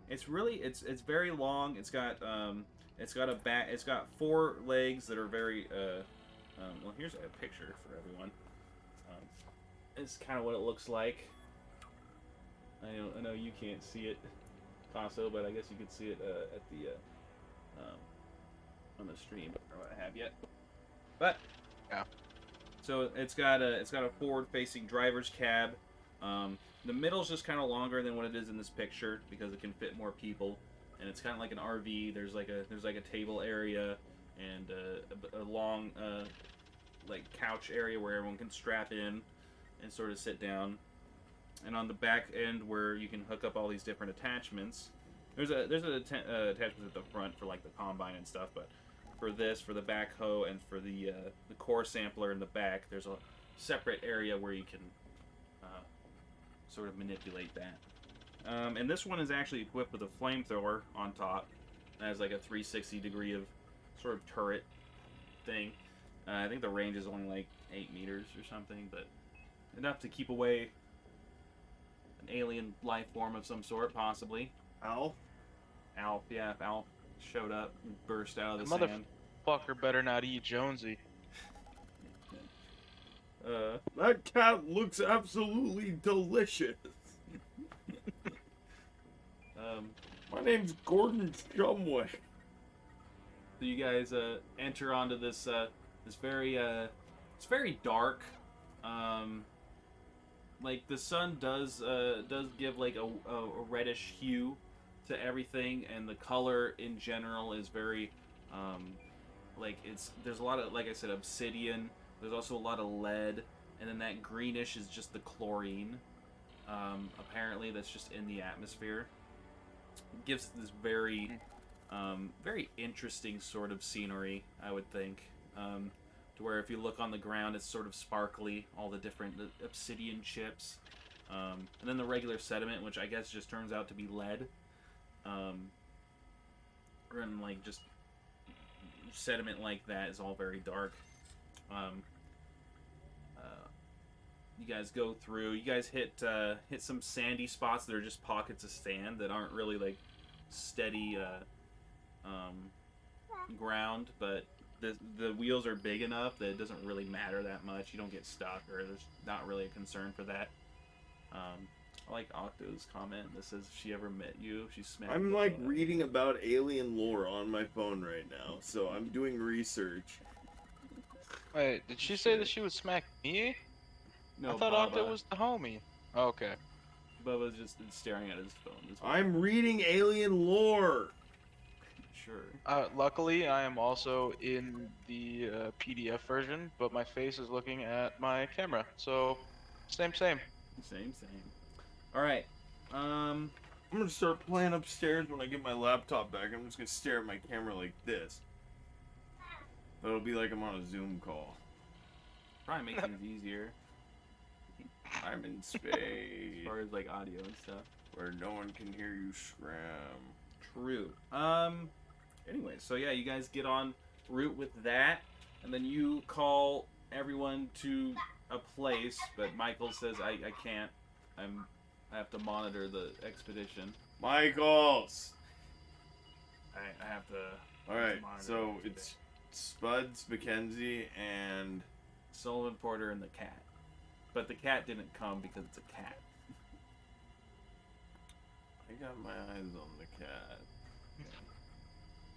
it's very long. It's got a back. It's got 4 legs that are very well. Here's a picture for everyone. It's kind of what it looks like. I know you can't see it, Paso, but I guess you could see it at the on the stream or what have you. But Yeah. so it's got a forward-facing driver's cab. The middle's just kind of longer than what it is in this picture because it can fit more people, and it's kind of like an RV. There's like a table area and a long like couch area where everyone can strap in and sort of sit down. And on the back end where you can hook up all these different attachments, there's an attachment at the front for like the combine and stuff, but for the backhoe and for the core sampler in the back, there's a separate area where you can sort of manipulate that. And this one is actually equipped with a flamethrower on top. It has like a 360 degree of sort of turret thing. I think the range is only like 8 meters or something, but enough to keep away an alien life form of some sort, possibly. Alf? Alf, yeah, if Alf showed up and burst out of the The sand. Fucker better not eat Jonesy. That cat looks absolutely delicious. My name's Gordon Shumway. So you guys enter onto this this very it's very dark. Like the sun does give like a reddish hue to everything, and the color in general is very like there's a lot of, like I said, obsidian. There's also a lot of lead, and then that greenish is just the chlorine. Apparently, that's just in the atmosphere. It gives this very very interesting sort of scenery, I would think. To where if you look on the ground, it's sort of sparkly, all the different obsidian chips. And then the regular sediment, which I guess just turns out to be lead. And like just sediment like that is all very dark. You guys go through. You guys hit some sandy spots that are just pockets of sand that aren't really like steady ground, but the wheels are big enough that it doesn't really matter that much. You don't get stuck, or there's not really a concern for that. I like Octo's comment that says if she ever met you, she smacked. I'm like reading about alien lore on my phone right now, so I'm doing research. Wait, did she say that she would smack me? No, I thought Bubba. Octo was the homie. Okay. Bubba's just staring at his phone. I'm reading alien lore. Sure. Luckily, I am also in the PDF version, but my face is looking at my camera. So, same. Same. All right. I'm gonna start playing upstairs when I get my laptop back. I'm just gonna stare at my camera like this. But it'll be like I'm on a Zoom call. Probably make things easier I'm in as space far as like audio and stuff. where no one can hear you scram. True. Anyway, so yeah, you guys get en route with that, and then you call everyone to a place, but Michael says I can't. I have to monitor the expedition. Michaels. I have to. All right, monitor so the it's Spuds, Mackenzie, and Sullivan, Porter, and the cat. But the cat didn't come because it's a cat. I got my eyes on the cat.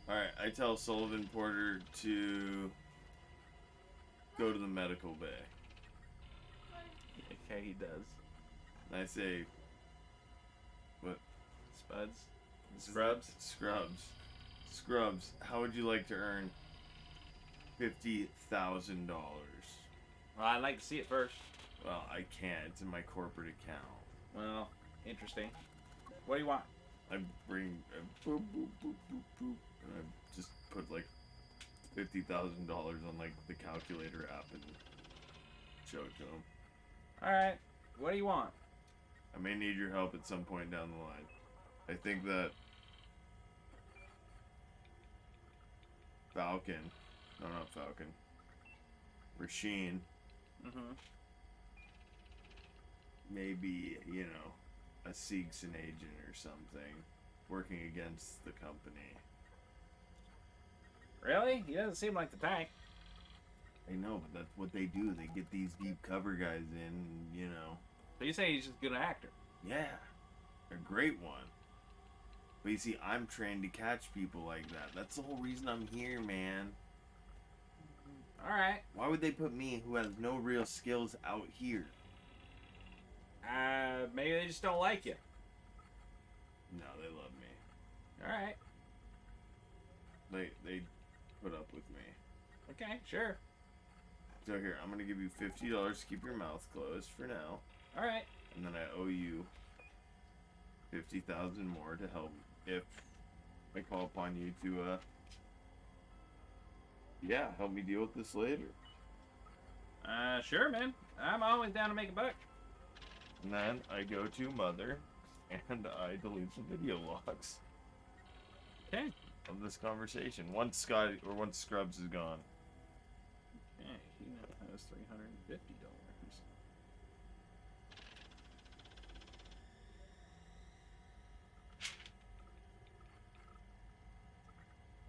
Alright, I tell Sullivan Porter to go to the medical bay. Okay, he does. And I say, what? Spuds? Scrubs? Scrubs, how would you like to earn $50,000? Well, I'd like to see it first. Well, I can't. It's in my corporate account. Well, interesting. What do you want? I bring a boop, boop, boop, boop, boop, and I just put like $50,000 on like the calculator app and show it to him. Alright. What do you want? I may need your help at some point down the line. I think that Falcon, no, not Falcon, Rasheen, Mm-hmm. maybe, you know, a Seegson agent or something, working against the company. Really? He doesn't seem like the type. I know, but that's what they do. They get these deep cover guys in, and, you know. So you say he's just a good actor? Yeah, a great one. But you see, I'm trained to catch people like that. That's the whole reason I'm here, man. All right. Why would they put me, who has no real skills, out here? Maybe they just don't like you. No, they love me. All right. They put up with me. Okay, sure. So here, I'm gonna give you $50 to keep your mouth closed for now, All right. and then I owe you 50,000 more to help if I call upon you to help me deal with this later. Sure, man. I'm always down to make a buck. And then I go to Mother, and I delete some video logs Okay. of this conversation. Once Scrubs is gone. Okay, he now has $350.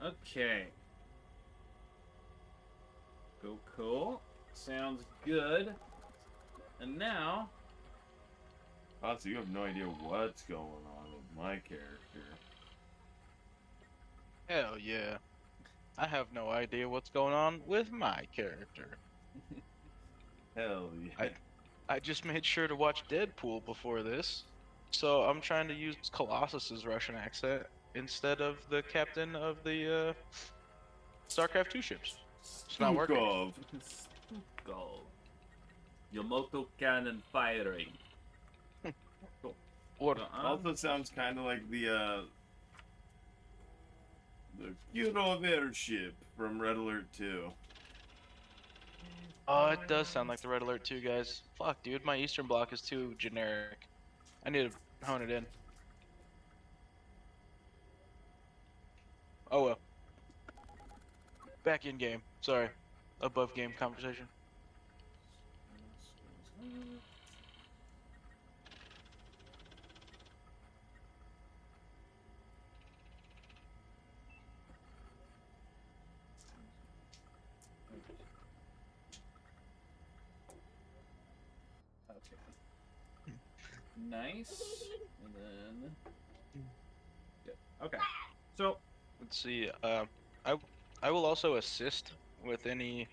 Okay. Cool. Sounds good. And now, So you have no idea what's going on with my character. Hell yeah. I have no idea what's going on with my character. Hell yeah. I just made sure to watch Deadpool before this, so I'm trying to use Colossus's Russian accent instead of the captain of the StarCraft 2 ships. It's not working. Stukov. go. Yamato cannon firing. What? Also sounds kind of like the Kuro airship from Red Alert 2. Oh, it does sound like the Red Alert 2 guys. Fuck, dude, my Eastern Bloc is too generic. I need to hone it in. Oh well. Back in game. Sorry. Above game conversation. Okay. Nice. And then. Good. Okay. So. Let's see. I will also assist with any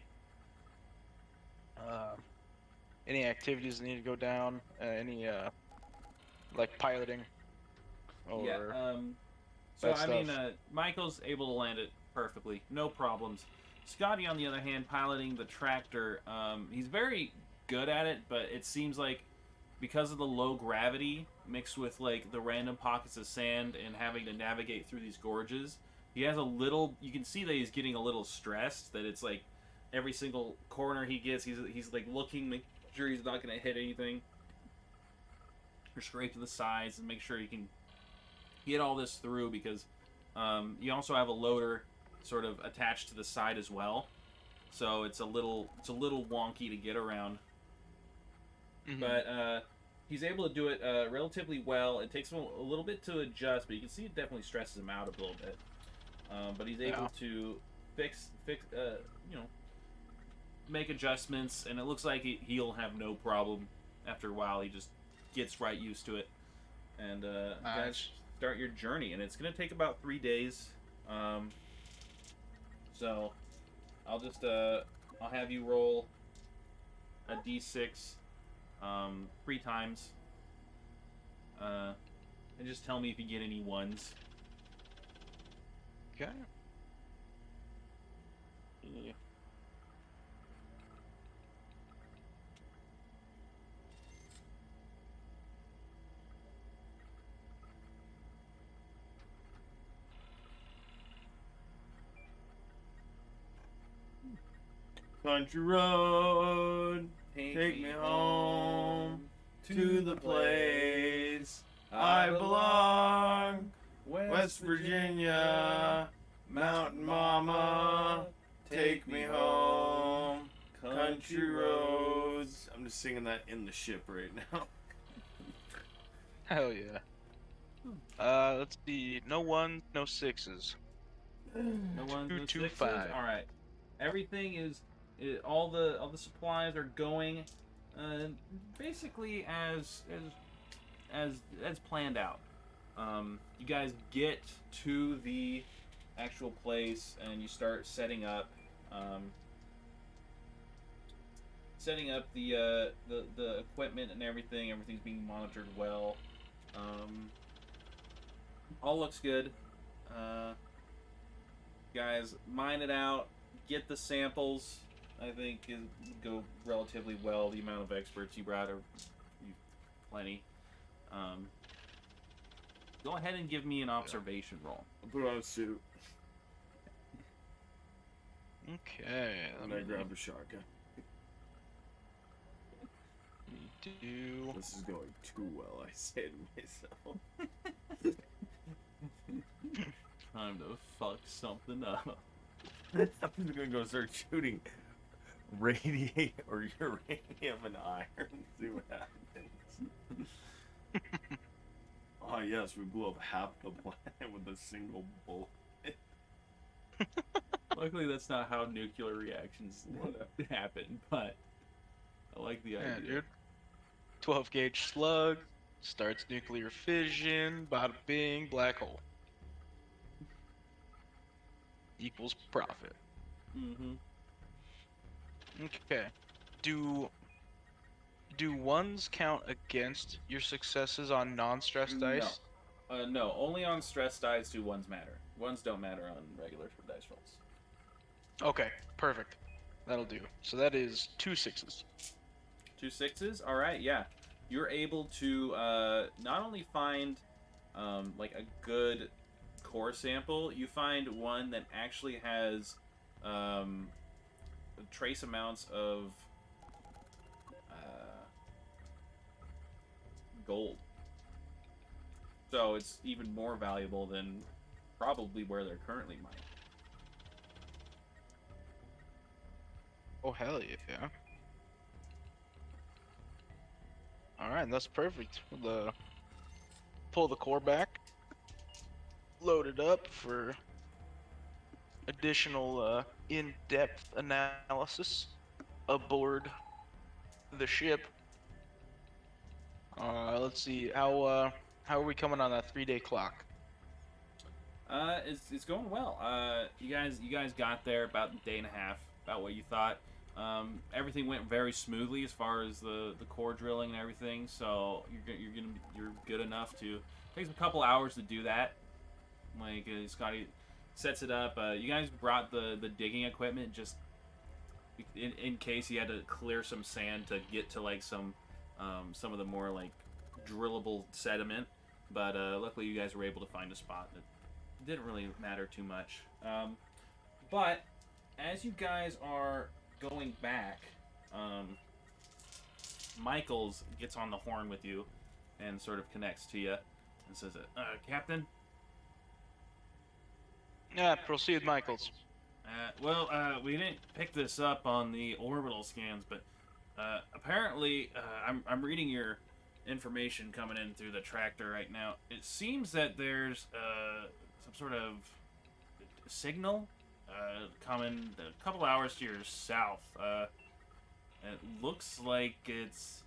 activities that need to go down. Any like piloting. Or Yeah. So that I mean, stuff. Michael's able to land it perfectly, no problems. Scotty, on the other hand, piloting the tractor, he's very good at it, but it seems like because of the low gravity mixed with like the random pockets of sand and having to navigate through these gorges, he has a little. You can see that he's getting a little stressed. That it's like every single corner he gets, he's like looking, make sure he's not going to hit anything, or straight to the sides, and make sure he can get all this through because you also have a loader sort of attached to the side as well, so it's a little wonky to get around. Mhm. But he's able to do it relatively well. It takes him a little bit to adjust, but you can see it definitely stresses him out a little bit. But he's able to fix make adjustments, and it looks like he'll have no problem after a while. He just gets right used to it, and guys, start your journey, and it's gonna take about 3 days. So I'll just I'll have you roll a d6 3 times, and just tell me if you get any ones. Okay. Yeah. Country road, take me home to the place I belong. West Virginia, Mountain Mama, take me home. Country roads. I'm just singing that in the ship right now. Hell yeah. Let's see. No ones, no sixes. No ones, no 2, sixes. 5. All right. Everything is all the supplies are going, basically as planned out. You guys get to the actual place and you start setting up. Setting up the equipment and everything. Everything's being monitored well. All looks good. Guys, mine it out. Get the samples. I think is go relatively well. The amount of experts you brought are plenty. Go ahead and give me an observation roll. I'll put on a suit Okay. and I grab a shotgun. Do. This is going too well, I say to myself. Time to fuck something up. I'm just gonna go start shooting radiate or uranium and iron and see what happens. Oh yes, we blew up half the planet with a single bullet. Luckily, that's not how nuclear reactions happen, but I like the Yeah, idea. dude. 12 gauge slug. Starts nuclear fission. Bada bing. Black hole. Equals profit. Mm-hmm. Okay. Do ones count against your successes on non-stress dice? No, only on stress dice do ones matter. Ones don't matter on regular dice rolls. Okay, perfect. That'll do. So that is 2 sixes. 2 sixes? Alright, yeah. You're able to not only find like a good core sample, you find one that actually has trace amounts of gold. So it's even more valuable than probably where they're currently mining. Oh, hell yeah. Alright, that's perfect. We'll pull the core back. Load it up for additional in-depth analysis aboard the ship. Let's see, how are we coming on that 3-day clock? It's going well. You guys got there about a day and a half, about what you thought. Everything went very smoothly as far as the core drilling and everything. So you're good enough to. It takes a couple hours to do that. Like Scotty sets it up. You guys brought the digging equipment just in case you had to clear some sand to get to like some of the more like drillable sediment. But luckily you guys were able to find a spot that didn't really matter too much. But as you guys are going back, Michaels gets on the horn with you and sort of connects to you and says, Captain? Yeah, proceed, Michaels. We didn't pick this up on the orbital scans, but apparently I'm reading your information coming in through the tractor right now. It seems that there's some sort of signal coming a couple hours to your south. It looks like it's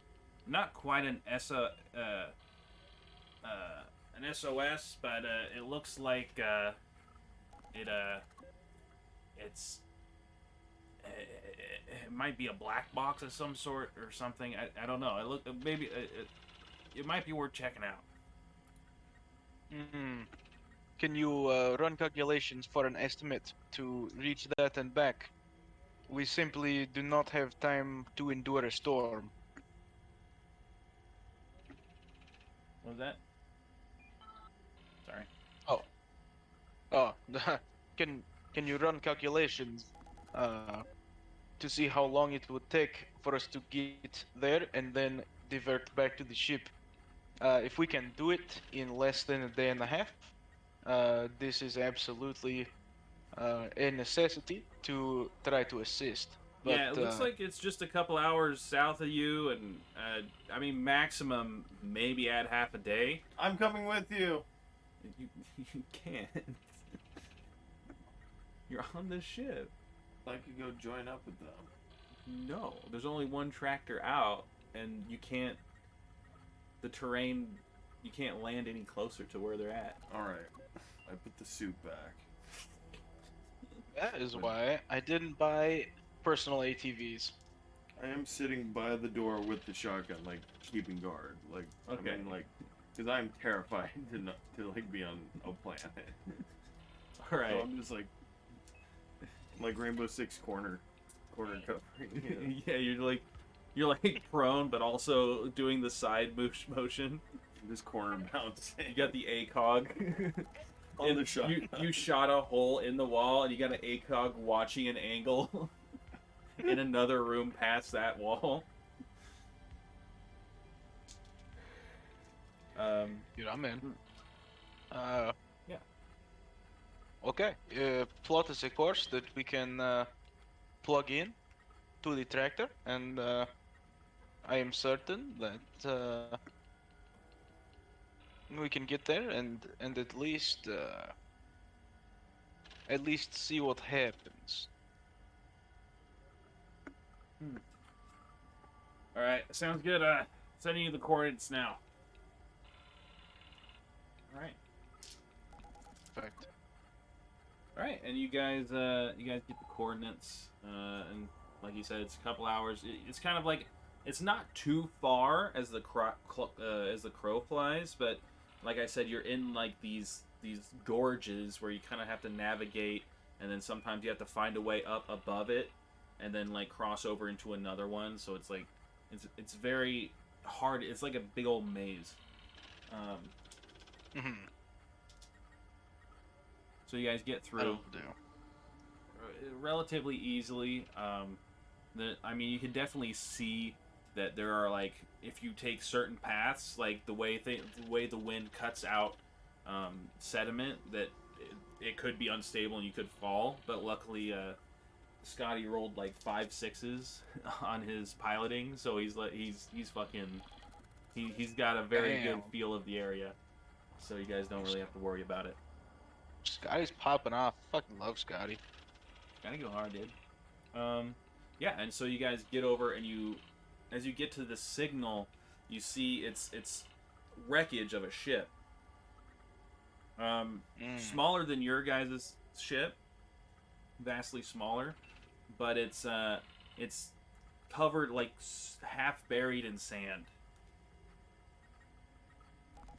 not quite an SOS, but it looks like it's it might be a black box of some sort or something. I don't know. It might be worth checking out. Can you run calculations for an estimate to reach that and back? We simply do not have time to endure a storm. What was that? Sorry. Oh, can you run calculations to see how long it would take for us to get there and then divert back to the ship If we can do it in less than a day and a half, this is absolutely a necessity to try to assist. But Yeah, it looks like it's just a couple hours south of you, and I mean, maximum maybe add half a day. I'm coming with you. You, you can't. You're on the ship. I could go join up with them. No, there's only one tractor out, and you can't. The terrain, you can't land any closer to where they're at. All right. I put the suit back. that is why I didn't buy personal ATVs. I am sitting by the door with the shotgun, like keeping guard. Like, Okay. I mean, like, because I'm terrified to like be on a planet. All right. So I'm just like Rainbow Six corner covering. You know? Yeah, you're like prone, but also doing the side motion. This corner bouncing. You got the ACOG. on And the shotgun. you shot a hole in the wall, and you got an ACOG watching an angle in another room past that wall. Dude, I'm in. Yeah. Okay. Plot is a course that we can plug in to the tractor, and I am certain that we can get there and at least see what happens. All right, sounds good. Sending you the coordinates now. All right. Fact. All right, and you guys get the coordinates, and like you said, it's a couple hours. It's kind of like it's not too far as the crow flies, but like I said, you're in like these gorges where you kind of have to navigate, and then sometimes you have to find a way up above it, and then like cross over into another one. So it's like it's very hard. It's like a big old maze. Mm-hmm. So you guys get through. That'll do. Relatively easily. I mean, you can definitely see that there are like if you take certain paths, like the way the wind cuts out sediment, that it could be unstable and you could fall. But luckily, Scotty rolled like 5 6s on his piloting, so he's fucking he's got a very Damn. good feel of the area. So you guys don't really have to worry about it. Scotty's popping off. Fucking love Scotty. Gotta go hard, dude. Yeah, and so you guys get over, and as you get to the signal, you see it's wreckage of a ship. Smaller than your guys' ship, vastly smaller, but it's covered like half buried in sand.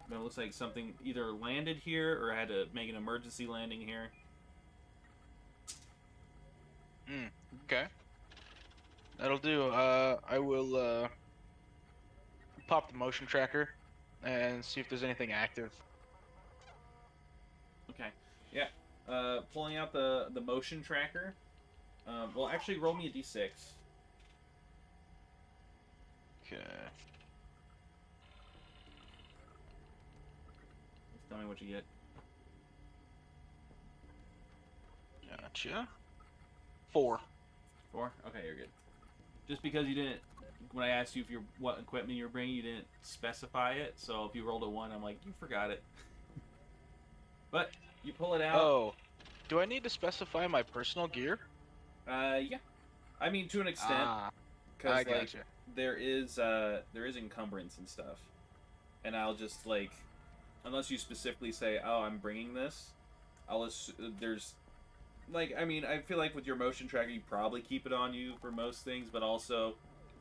But it looks like something either landed here or had to make an emergency landing here. Okay. That'll do. I will pop the motion tracker and see if there's anything active. Okay. Yeah. Pulling out the motion tracker. Well, actually, roll me a d6. Okay. Just tell me what you get. Gotcha. 4. 4? Okay, you're good. Just because you didn't, when I asked you what equipment you were bringing, you didn't specify it. So if you rolled a 1, I'm like, you forgot it. But you pull it out. Oh. Do I need to specify my personal gear? Yeah. I mean, to an extent. I Because gotcha. there is encumbrance and stuff, and I'll just like, unless you specifically say, oh, I'm bringing this, there's. Like, I mean, I feel like with your motion tracker, you probably keep it on you for most things, but also,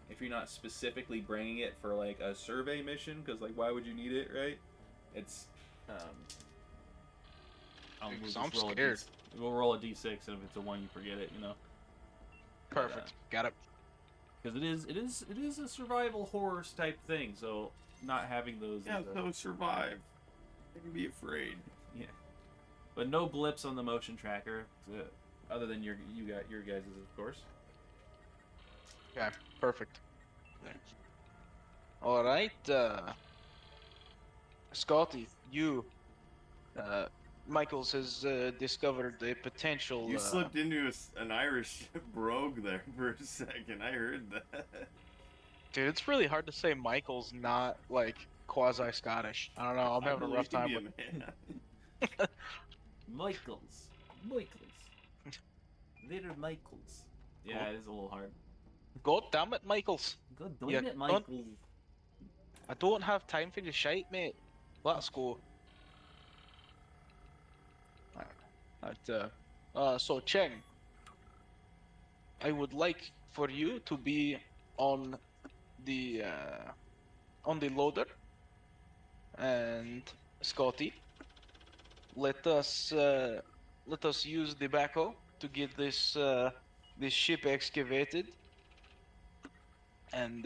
if you're not specifically bringing it for, like, a survey mission, because, like, why would you need it, right? It's, Because I'm scared. We'll roll a d6, and if it's a 1, you forget it, you know? Perfect. Got it. Because it is a survival horror type thing, so not having those... Yeah, so survive. I can be afraid. Yeah. But no blips on the motion tracker, other than your guys', of course. Okay, perfect. Alright, Scotty, you, uh, Michaels has discovered a potential. You slipped into an Irish brogue there for a second. I heard that. Dude, it's really hard to say Michael's not like quasi Scottish. I don't know. I'm I having a rough believe time you, with. man. Michaels. Michaels. Little Michaels. Yeah, it is a little hard. God damn it, Michaels! God Yeah, damn it, don't- Michaels. I don't have time for your shite, mate. Let's go. So Cheng, I would like for you to be on the uh, on the loader, and Scotty, let us let us use the backhoe to get this ship excavated, and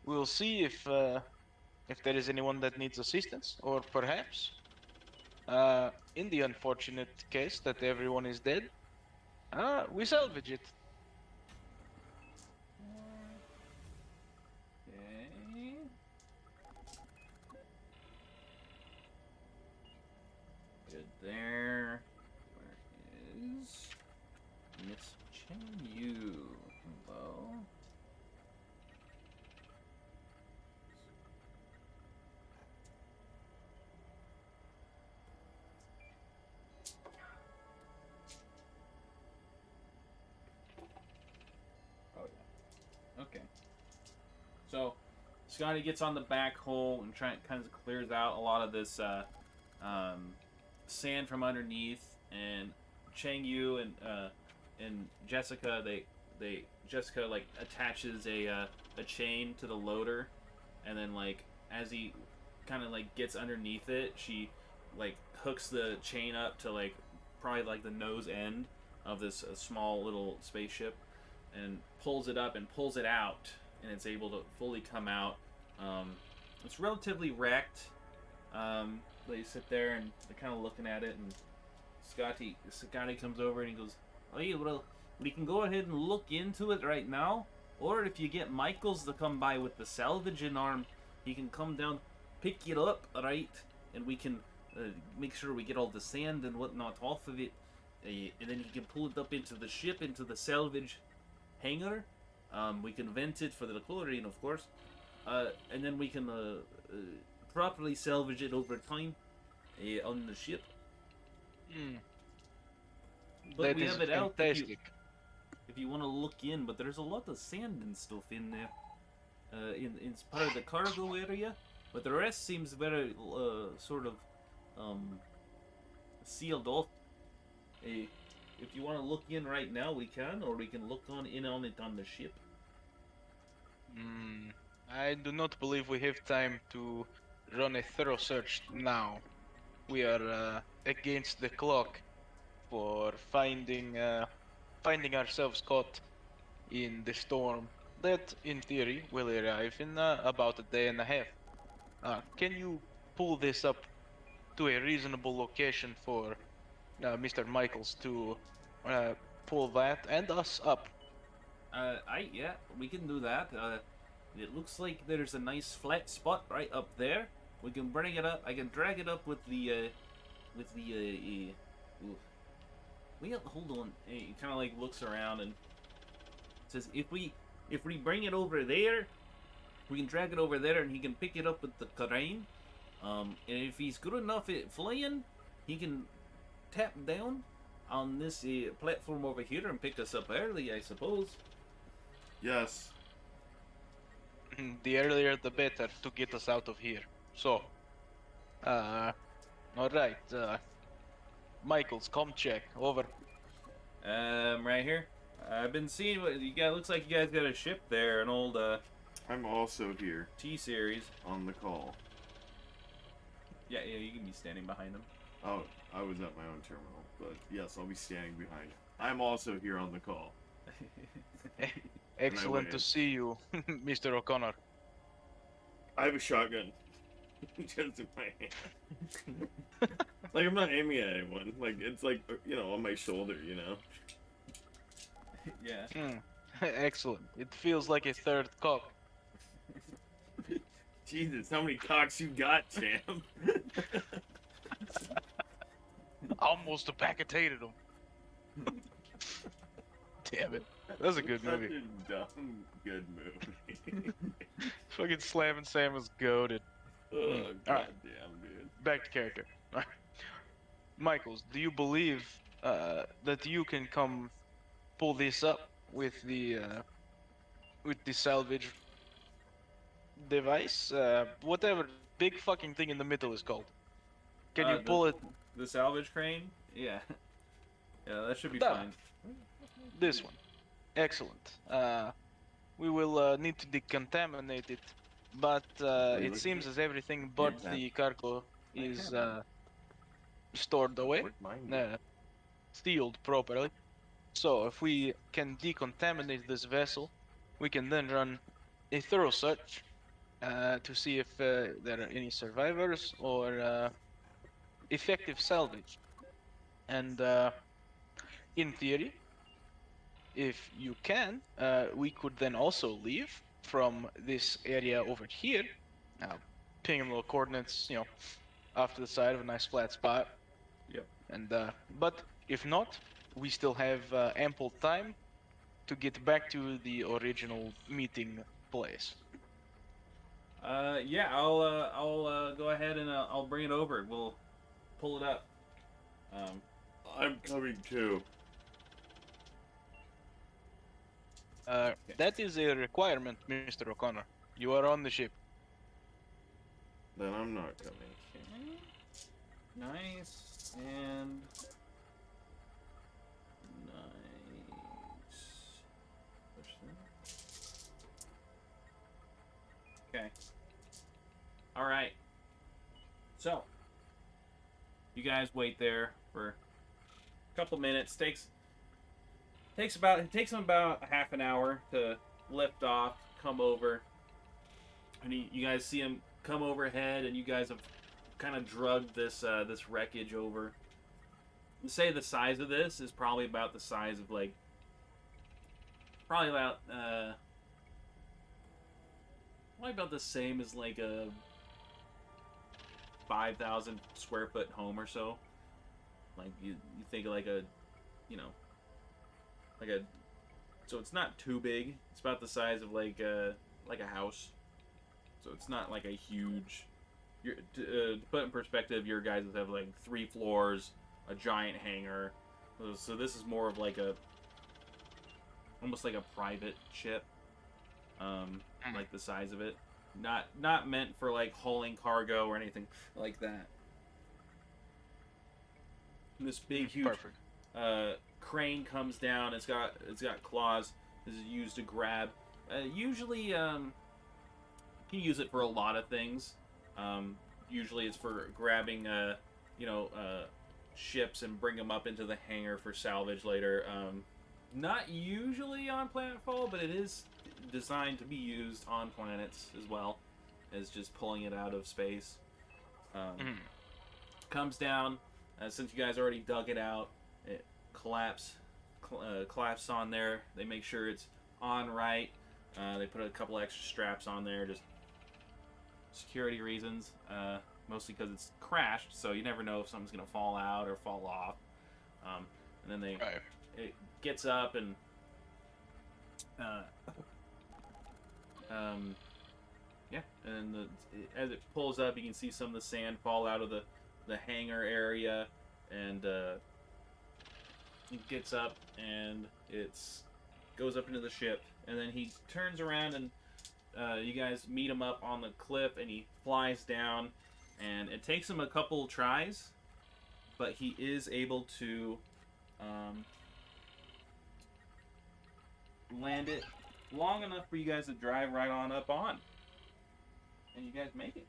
we'll see if there is anyone that needs assistance, or perhaps in the unfortunate case that everyone is dead, we salvage it. Okay. Good there. Where is Miss Chen Yu? Hello. Oh yeah. Okay. So Scotty gets on the backhoe and kind of clears out a lot of this um, sand from underneath, and Chang Yu and Jessica Jessica like attaches a chain to the loader, and then like as he kind of like gets underneath it, she like hooks the chain up to like probably like the nose end of this small little spaceship, and pulls it up and pulls it out, and it's able to fully come out. It's relatively wrecked. They sit there and they're kind of looking at it, and Scotty comes over and he goes, "Oh yeah, well, we can go ahead and look into it right now, or if you get Michaels to come by with the salvaging arm, he can come down, pick it up, right, and we can make sure we get all the sand and whatnot off of it, and then he can pull it up into the ship, into the salvage hangar. We can vent it for the chlorine, of course, and then we can properly salvage it over time on the ship. Hmm. But That we is have it out fantastic. if you want to look in. But there's a lot of sand and stuff in there, in part of the cargo area. But the rest seems very sort of sealed off. If you want to look in right now, we can, or we can look on it on the ship. Hmm. I do not believe we have time to run a thorough search now. We are against the clock for finding ourselves caught in the storm that, in theory, will arrive in about a day and a half. Can you pull this up to a reasonable location for Mr. Michaels to uh, pull that and us up? Yeah, we can do that. It looks like there's a nice flat spot right up there. We can bring it up. I can drag it up with the ooh. Hold on. He kind of like looks around and says, if we bring it over there, we can drag it over there, and he can pick it up with the crane. And if he's good enough at flying, he can tap down on this platform over here and pick us up early, I suppose. Yes. The earlier the better to get us out of here. So, all right, Michaels, com check, over. Right here. I've been seeing what you got. Looks like you guys got a ship there, an old I'm also here T series. on the call. Yeah, you can be standing behind them. Oh, I was at my own terminal, but yes, I'll be standing behind. I'm also here on the call. Excellent to wave. see you, Mr. O'Connor. I have a shotgun. Just in my hand. Like, I'm not aiming at anyone. Like, it's like, on my shoulder, Yeah. Excellent. It feels like a third cock. Jesus, how many cocks you got, champ? Almost decapitated him. Damn it. That was a good Such movie. a dumb good movie. Fucking Slam and Sam was goaded. Oh, Alright, goddamn, dude. back to character. Alright. Michaels, do you believe that you can come pull this up with the salvage device? Whatever big fucking thing in the middle is called. Can you pull it? The salvage crane? Yeah. Yeah, that should be Da. fine. This one. Excellent. We will need to decontaminate it, but Really? it seems as everything but Yeah, the cargo is have one. stored away, Where'd mine go? sealed properly. So if we can decontaminate this vessel, we can then run a thorough search to see if there are any survivors or effective salvage. And in theory, if you can, we could then also leave from this area over here, ping them little coordinates, off to the side of a nice flat spot. Yep. And but if not, we still have ample time to get back to the original meeting place. Yeah, I'll go ahead and I'll bring it over. We'll pull it up. I'm coming too. That is a requirement, Mr. O'Connor. You are on the ship. Then I'm not coming. Okay. Nice and nice. Push that. Okay. All right. So, you guys wait there for a couple minutes. Takes them about a half an hour to lift off, come over, and you guys see him come overhead, and you guys have kind of drugged this this wreckage over. Say the size of this is probably about the size of probably about the same as like a 5,000 square foot home or so. Like you think of like a, so it's not too big. It's about the size of like a house. So it's not like a huge. To put in perspective, your guys have like 3 floors, a giant hangar. So this is more of like almost like a private ship. Like the size of it, not meant for like hauling cargo or anything like that. And this big huge Perfect. crane comes down. It's got claws. This is used to grab. Usually, you can use it for a lot of things. Usually, it's for grabbing, ships and bring them up into the hangar for salvage later. Not usually on planetfall, but it is designed to be used on planets as well as just pulling it out of space. Comes down. Since you guys already dug it out, it collapses on there. They make sure it's on right. They put a couple extra straps on there, just security reasons. Mostly because it's crashed, so you never know if something's gonna fall out or fall off. And then it gets up and and as it pulls up, you can see some of the sand fall out of the hangar area, and it gets up and goes up into the ship, and then he turns around and you guys meet him up on the cliff, and he flies down, and it takes him a couple tries, but he is able to land it long enough for you guys to drive right on up on. And you guys make it.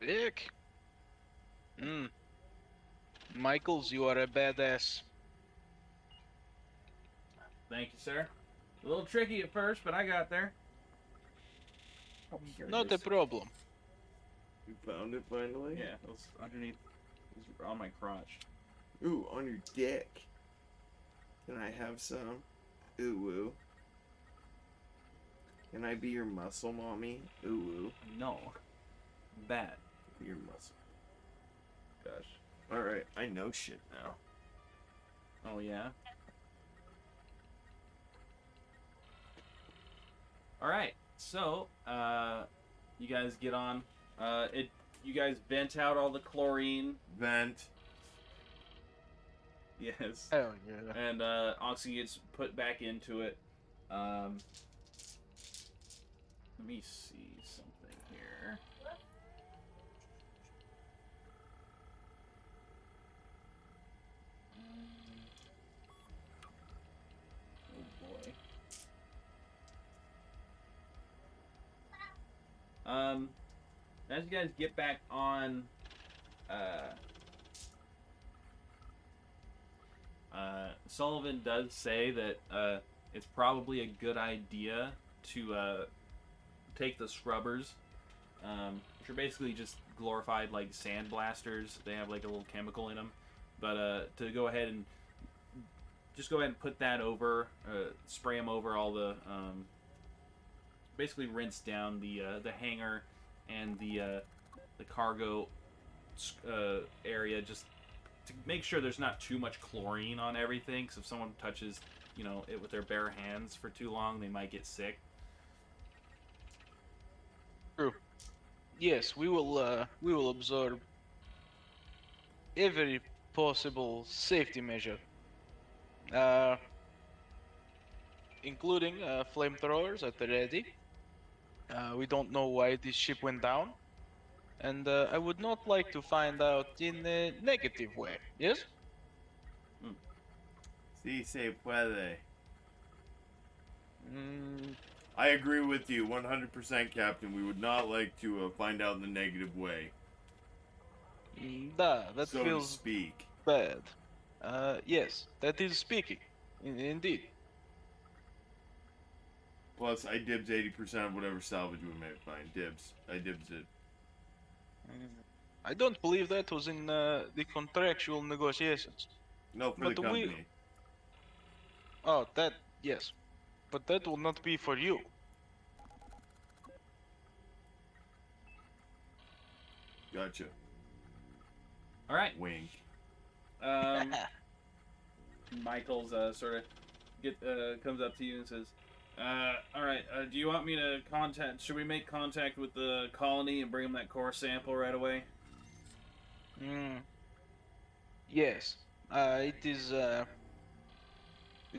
Vic. Michaels, you are a badass. Thank you, sir. A little tricky at first, but I got there. Oh, here it Not a is. problem. You found it finally? Yeah, it was underneath. It was on my crotch. Ooh, on your dick. Can I have some? Ooh, woo. Can I be your muscle, mommy? Ooh, No. Bad. be your muscle. Gosh. Alright, I know shit now. Oh, yeah? Alright, so, you guys get on. You guys vent out all the chlorine. Vent. Yes. Hell yeah. And, oxygen gets put back into it. Let me see something here. Oh boy. As you guys get back on, Sullivan does say that it's probably a good idea to take the scrubbers, which are basically just glorified like sand blasters. They have like a little chemical in them, but to go ahead and put that over, spray them over all the, basically rinse down the hangar and the cargo area, just to make sure there's not too much chlorine on everything. Because if someone touches, it with their bare hands for too long, they might get sick. True. Yes, we will absorb every possible safety measure, uh, including flamethrowers at the ready. We don't know why this ship went down, and I would not like to find out in a negative way. Yes. Si se puede. Mm, I agree with you 100%, Captain. We would not like to find out in the negative way, that so to feels speak. bad. Yes, that is speaking. Indeed. Plus, I dibs 80% of whatever salvage we may find. Dibs. I dibs it. I don't believe that was in the contractual negotiations. No, for But the we. company. Oh, that. Yes. But that will not be for you. Gotcha. All right. Wink. Michael's sort of comes up to you and says, "All right. Do you want me to contact? Should we make contact with the colony and bring them that core sample right away?" Yes. It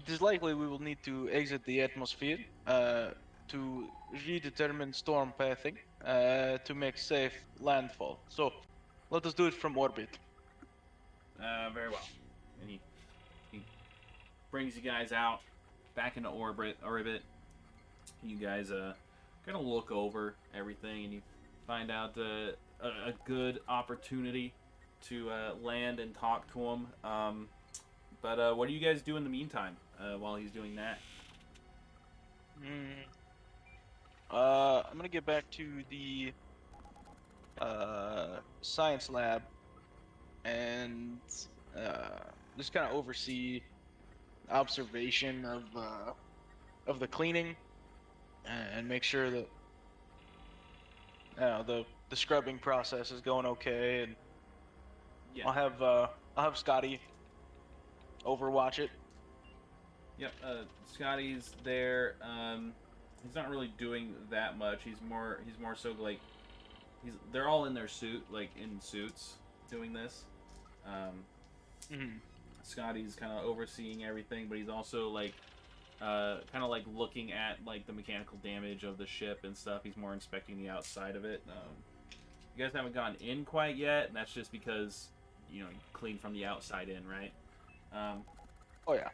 is likely we will need to exit the atmosphere to redetermine storm pathing to make safe landfall. So, let us do it from orbit. Very well. And he brings you guys out back into orbit. You guys kind of look over everything, and you find out a good opportunity to land and talk to him. But what do you guys do in the meantime while he's doing that? I'm gonna get back to the science lab and just kind of oversee observation of the cleaning and make sure that the scrubbing process is going okay. And Yeah. I'll have Scotty overwatch it. Yep. Scotty's there. He's not really doing that much. He's more so like they're all in their suit, like in suits, doing this. Scotty's kind of overseeing everything, but he's also like kind of like looking at like the mechanical damage of the ship and stuff. He's more inspecting the outside of it. You guys haven't gone in quite yet, and that's just because you clean from the outside in, right? Oh yeah.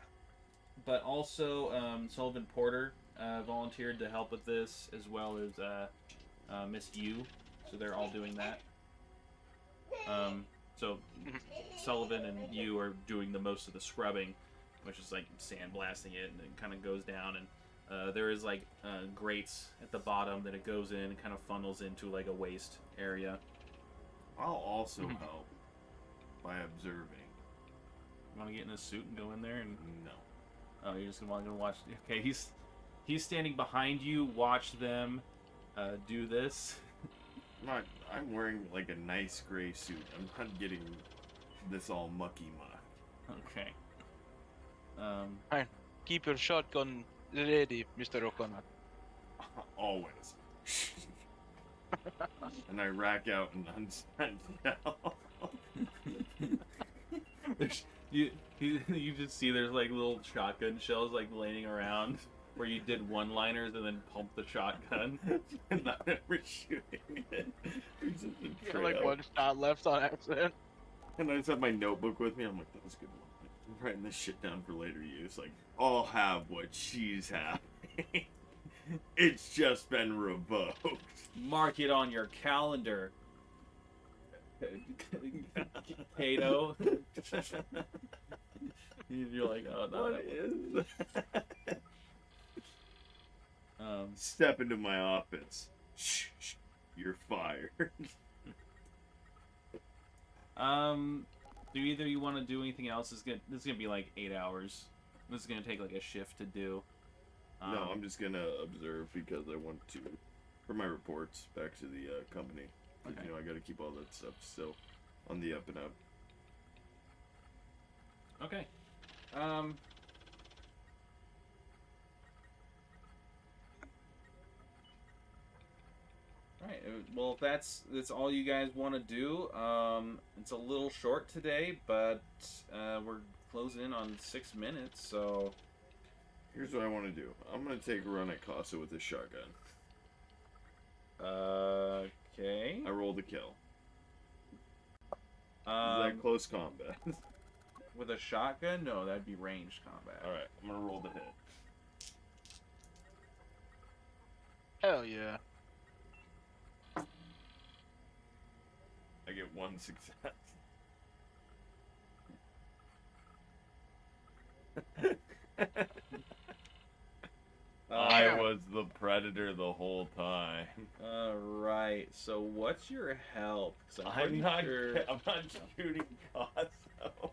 But also Sullivan Porter volunteered to help with this, as well as Miss Yu. So they're all doing that. So Sullivan and Yu are doing the most of the scrubbing, which is like sandblasting it, and it kind of goes down. And there is like grates at the bottom that it goes in and kind of funnels into like a waste area. I'll also help by observing. You want to get in a suit and go in there and? No. Oh, you're just gonna watch. Okay, he's He's standing behind you. Watch them do this. I'm wearing like a nice gray suit. I'm not getting this all mucky muck. Okay. Fine. Keep your shotgun ready, Mr. O'Connor. Always. And I rack out an unspent shell. You just see there's like little shotgun shells like laying around where you did one-liners and then pump the shotgun. And not ever shooting it. There's just a You have trail. like one shot left on accident. And I just have my notebook with me. I'm like, that was a good one. I'm writing this shit down for later use. Like, I'll have what she's having. It's just been revoked. Mark it on your calendar. Kato. You're like, oh no. What is that? Um, Step into my office. Shh, shh, you're fired. Do either you want to do anything else? This is gonna be like 8 hours. This is gonna take like a shift to do. No, I'm just gonna observe because I want to, for my reports back to the company. 'Cause, Okay. you know, I gotta keep all that stuff still on the up and up. Okay. Alright, well, if that's all you guys want to do. It's a little short today, but we're closing in on 6 minutes, so... Here's what I want to do. I'm gonna take a run at Casa with this shotgun. Okay. I rolled a kill. Is that close combat? With a shotgun? No, that'd be ranged combat. Alright, I'm gonna roll the hit. Hell yeah. I get 1 success. I was the predator the whole time. Alright, so what's your health? 'Cause I'm not sure... shooting Casso.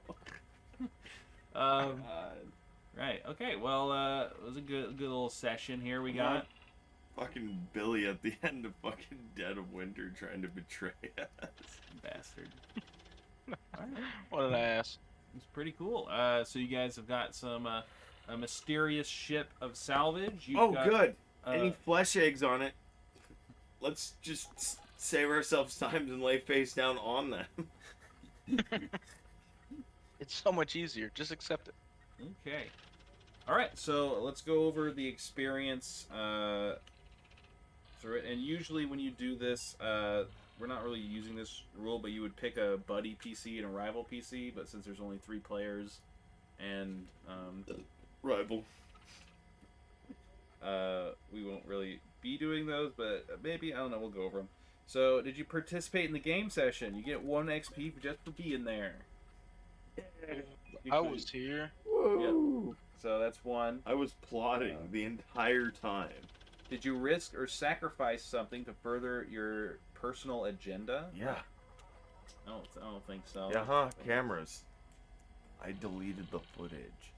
Right, okay, well, it was a good little session here we got. Fucking Billy at the end of fucking Dead of Winter trying to betray us. Bastard. Alright, What an ass. it's pretty cool. So you guys have got some, a mysterious ship of salvage. You've got, Good. Any flesh eggs on it? Let's just save ourselves time and lay face down on them. It's so much easier. Just accept it. Okay. Alright, so let's go over the experience through it. And usually when you do this, we're not really using this rule, but you would pick a buddy PC and a rival PC, but since there's only 3 players and Rival. we won't really be doing those, but maybe, I don't know, we'll go over them. So, did you participate in the game session? You get 1 XP just for being there. I was here. Whoa. So that's 1. I was plotting the entire time. Did you risk or sacrifice something to further your personal agenda? Yeah. I don't think so. Cameras. I deleted the footage.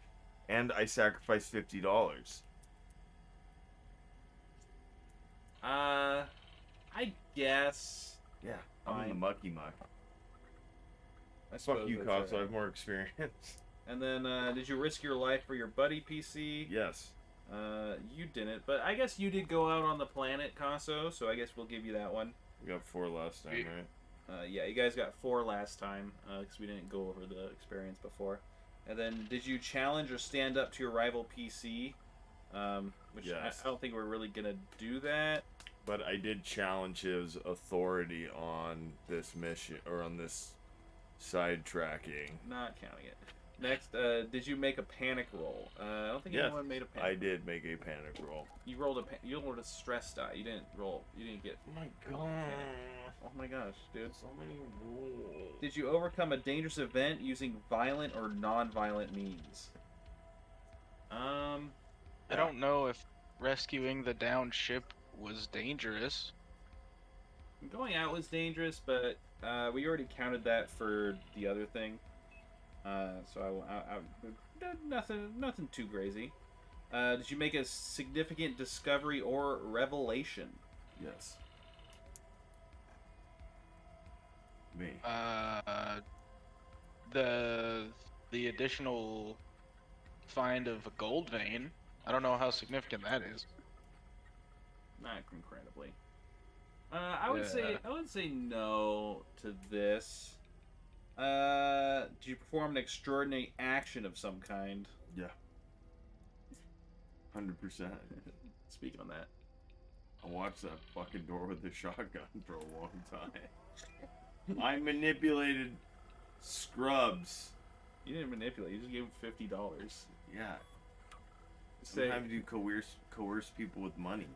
And I sacrificed $50. I guess. Yeah, I'm in the Fine. mucky muck. I Fuck suppose you, that's Cops. I alright. have more experience. And then, did you risk your life for your buddy PC? Yes. You didn't, but I guess you did go out on the planet, Casso, so I guess we'll give you that one. We got 4 last time, right? Yeah, you guys got 4 last time, because we didn't go over the experience before. And then, did you challenge or stand up to your rival PC? Which Yes. I don't think we're really going to do that. But I did challenge his authority on this mission, or on this sidetracking. Not counting it. Next, did you make a panic roll? I don't think Yes, anyone made a panic I did make a panic roll. You rolled a stress die. You didn't get... Oh my god. Oh my gosh, dude. So many rules. Did you overcome a dangerous event using violent or non-violent means? I don't know if rescuing the downed ship was dangerous. Going out was dangerous, but we already counted that for the other thing. So nothing too crazy. Did you make a significant discovery or revelation? Yes. Me. The additional find of a gold vein. I don't know how significant that is. Not incredibly. I would say no to this. Did you perform an extraordinary action of some kind? Yeah. 100%. Speak on that. I watched that fucking door with the shotgun for a long time. I manipulated Scrubs. You didn't manipulate. You just gave him $50. Yeah. Say, Sometimes you coerce people with money.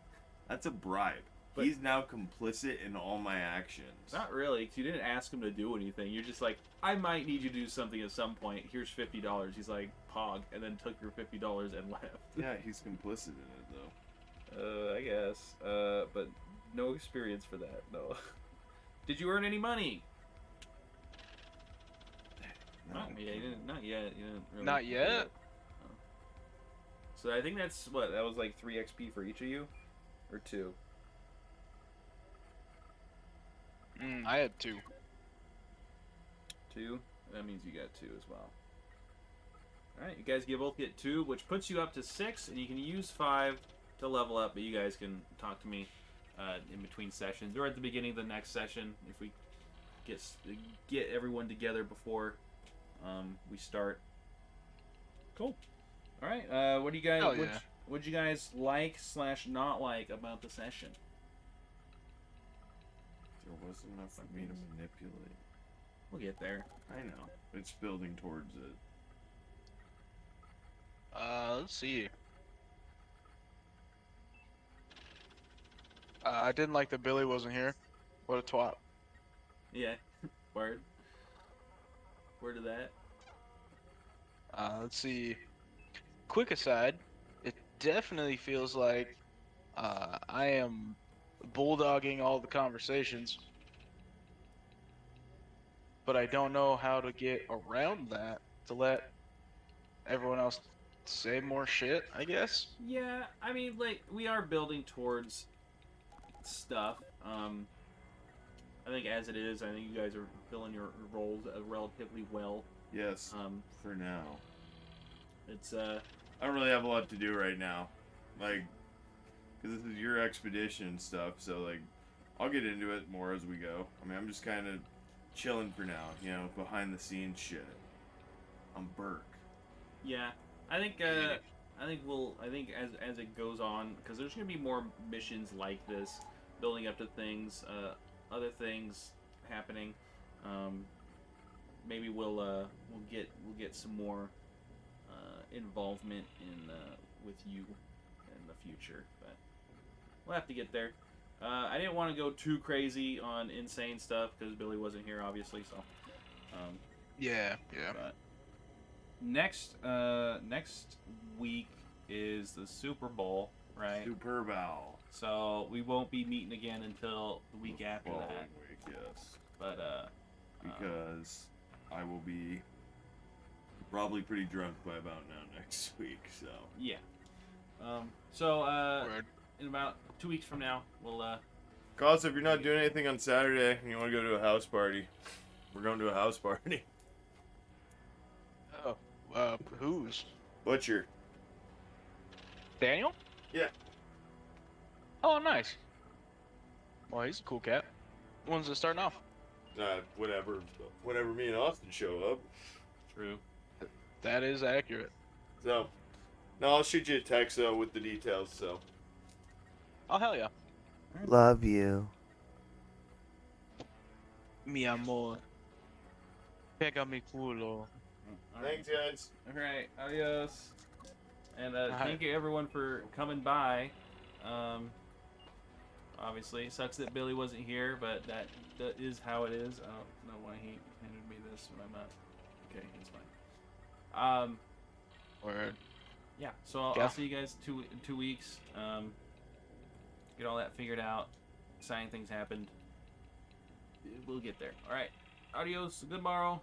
That's a bribe. But- He's now complicit in all my actions. not really, 'cause you didn't ask him to do anything. You're just like, I might need you to do something at some point. Here's $50. He's like, pog, and then took your $50 and left. Yeah, he's complicit in it though. I guess. But no experience for that. No. Did you earn any money? No. Not yet. You didn't. Not yet. You didn't really Not yet? No. So I think that's what that was like 3 XP for each of you, or 2. I had 2. 2. That means you got 2 as well. All right, you guys both get 2, which puts you up to 6, and you can use 5 to level up. But you guys can talk to me in between sessions or at the beginning of the next session if we get everyone together before we start. Cool. All right. What do you guys? Hell yeah. What'd you guys like / not like about the session? There wasn't enough for me to manipulate. We'll get there. I know. It's building towards it. Let's see. I didn't like that Billy wasn't here. What a twat. Yeah. Word. Word of that. Let's see. Quick aside, it definitely feels like I am bulldogging all the conversations, but I don't know how to get around that to let everyone else say more shit, I guess. Yeah, I mean, like, we are building towards stuff. I think as it is, I think you guys are filling your roles relatively well. Yes. For now. It's, I don't really have a lot to do right now. Like, because this is your expedition and stuff, so, like, I'll get into it more as we go. I mean, I'm just kind of chilling for now, you know, behind the scenes shit. I'm Burke. yeah, I think as it goes on, because there's going to be more missions like this, building up to things, other things happening. Maybe we'll get some more involvement in with you in the future, but we'll have to get there. I didn't want to go too crazy on insane stuff because Billy wasn't here, obviously. So, Yeah. but next week is the Super Bowl, right? Super Bowl. So we won't be meeting again until the week after Following that. week, yes. But Because I will be probably pretty drunk by about now next week, so. yeah. Word. In about 2 weeks from now, we'll Cause if you're not doing anything on Saturday and you want to go to a house party, we're going to a house party. Oh, whose? Butcher. Daniel? Yeah. Oh, nice. Well, he's a cool cat. When's it starting off? Whenever me and Austin show up. true. That is accurate. So, no, I'll shoot you a text though with the details. So. Oh, hell yeah. Love you. Mi amor. Pega mi culo. Thanks, guys. All right, adios. And Hi. thank you everyone for coming by. Obviously, it sucks that Billy wasn't here, but that is how it is. I don't know why he handed me this when I'm not. Okay, it's fine. Word. Yeah. So Yeah. I'll see you guys in 2 weeks. Get all that figured out. Exciting things happened. We'll get there. All right. Adios. Good morrow.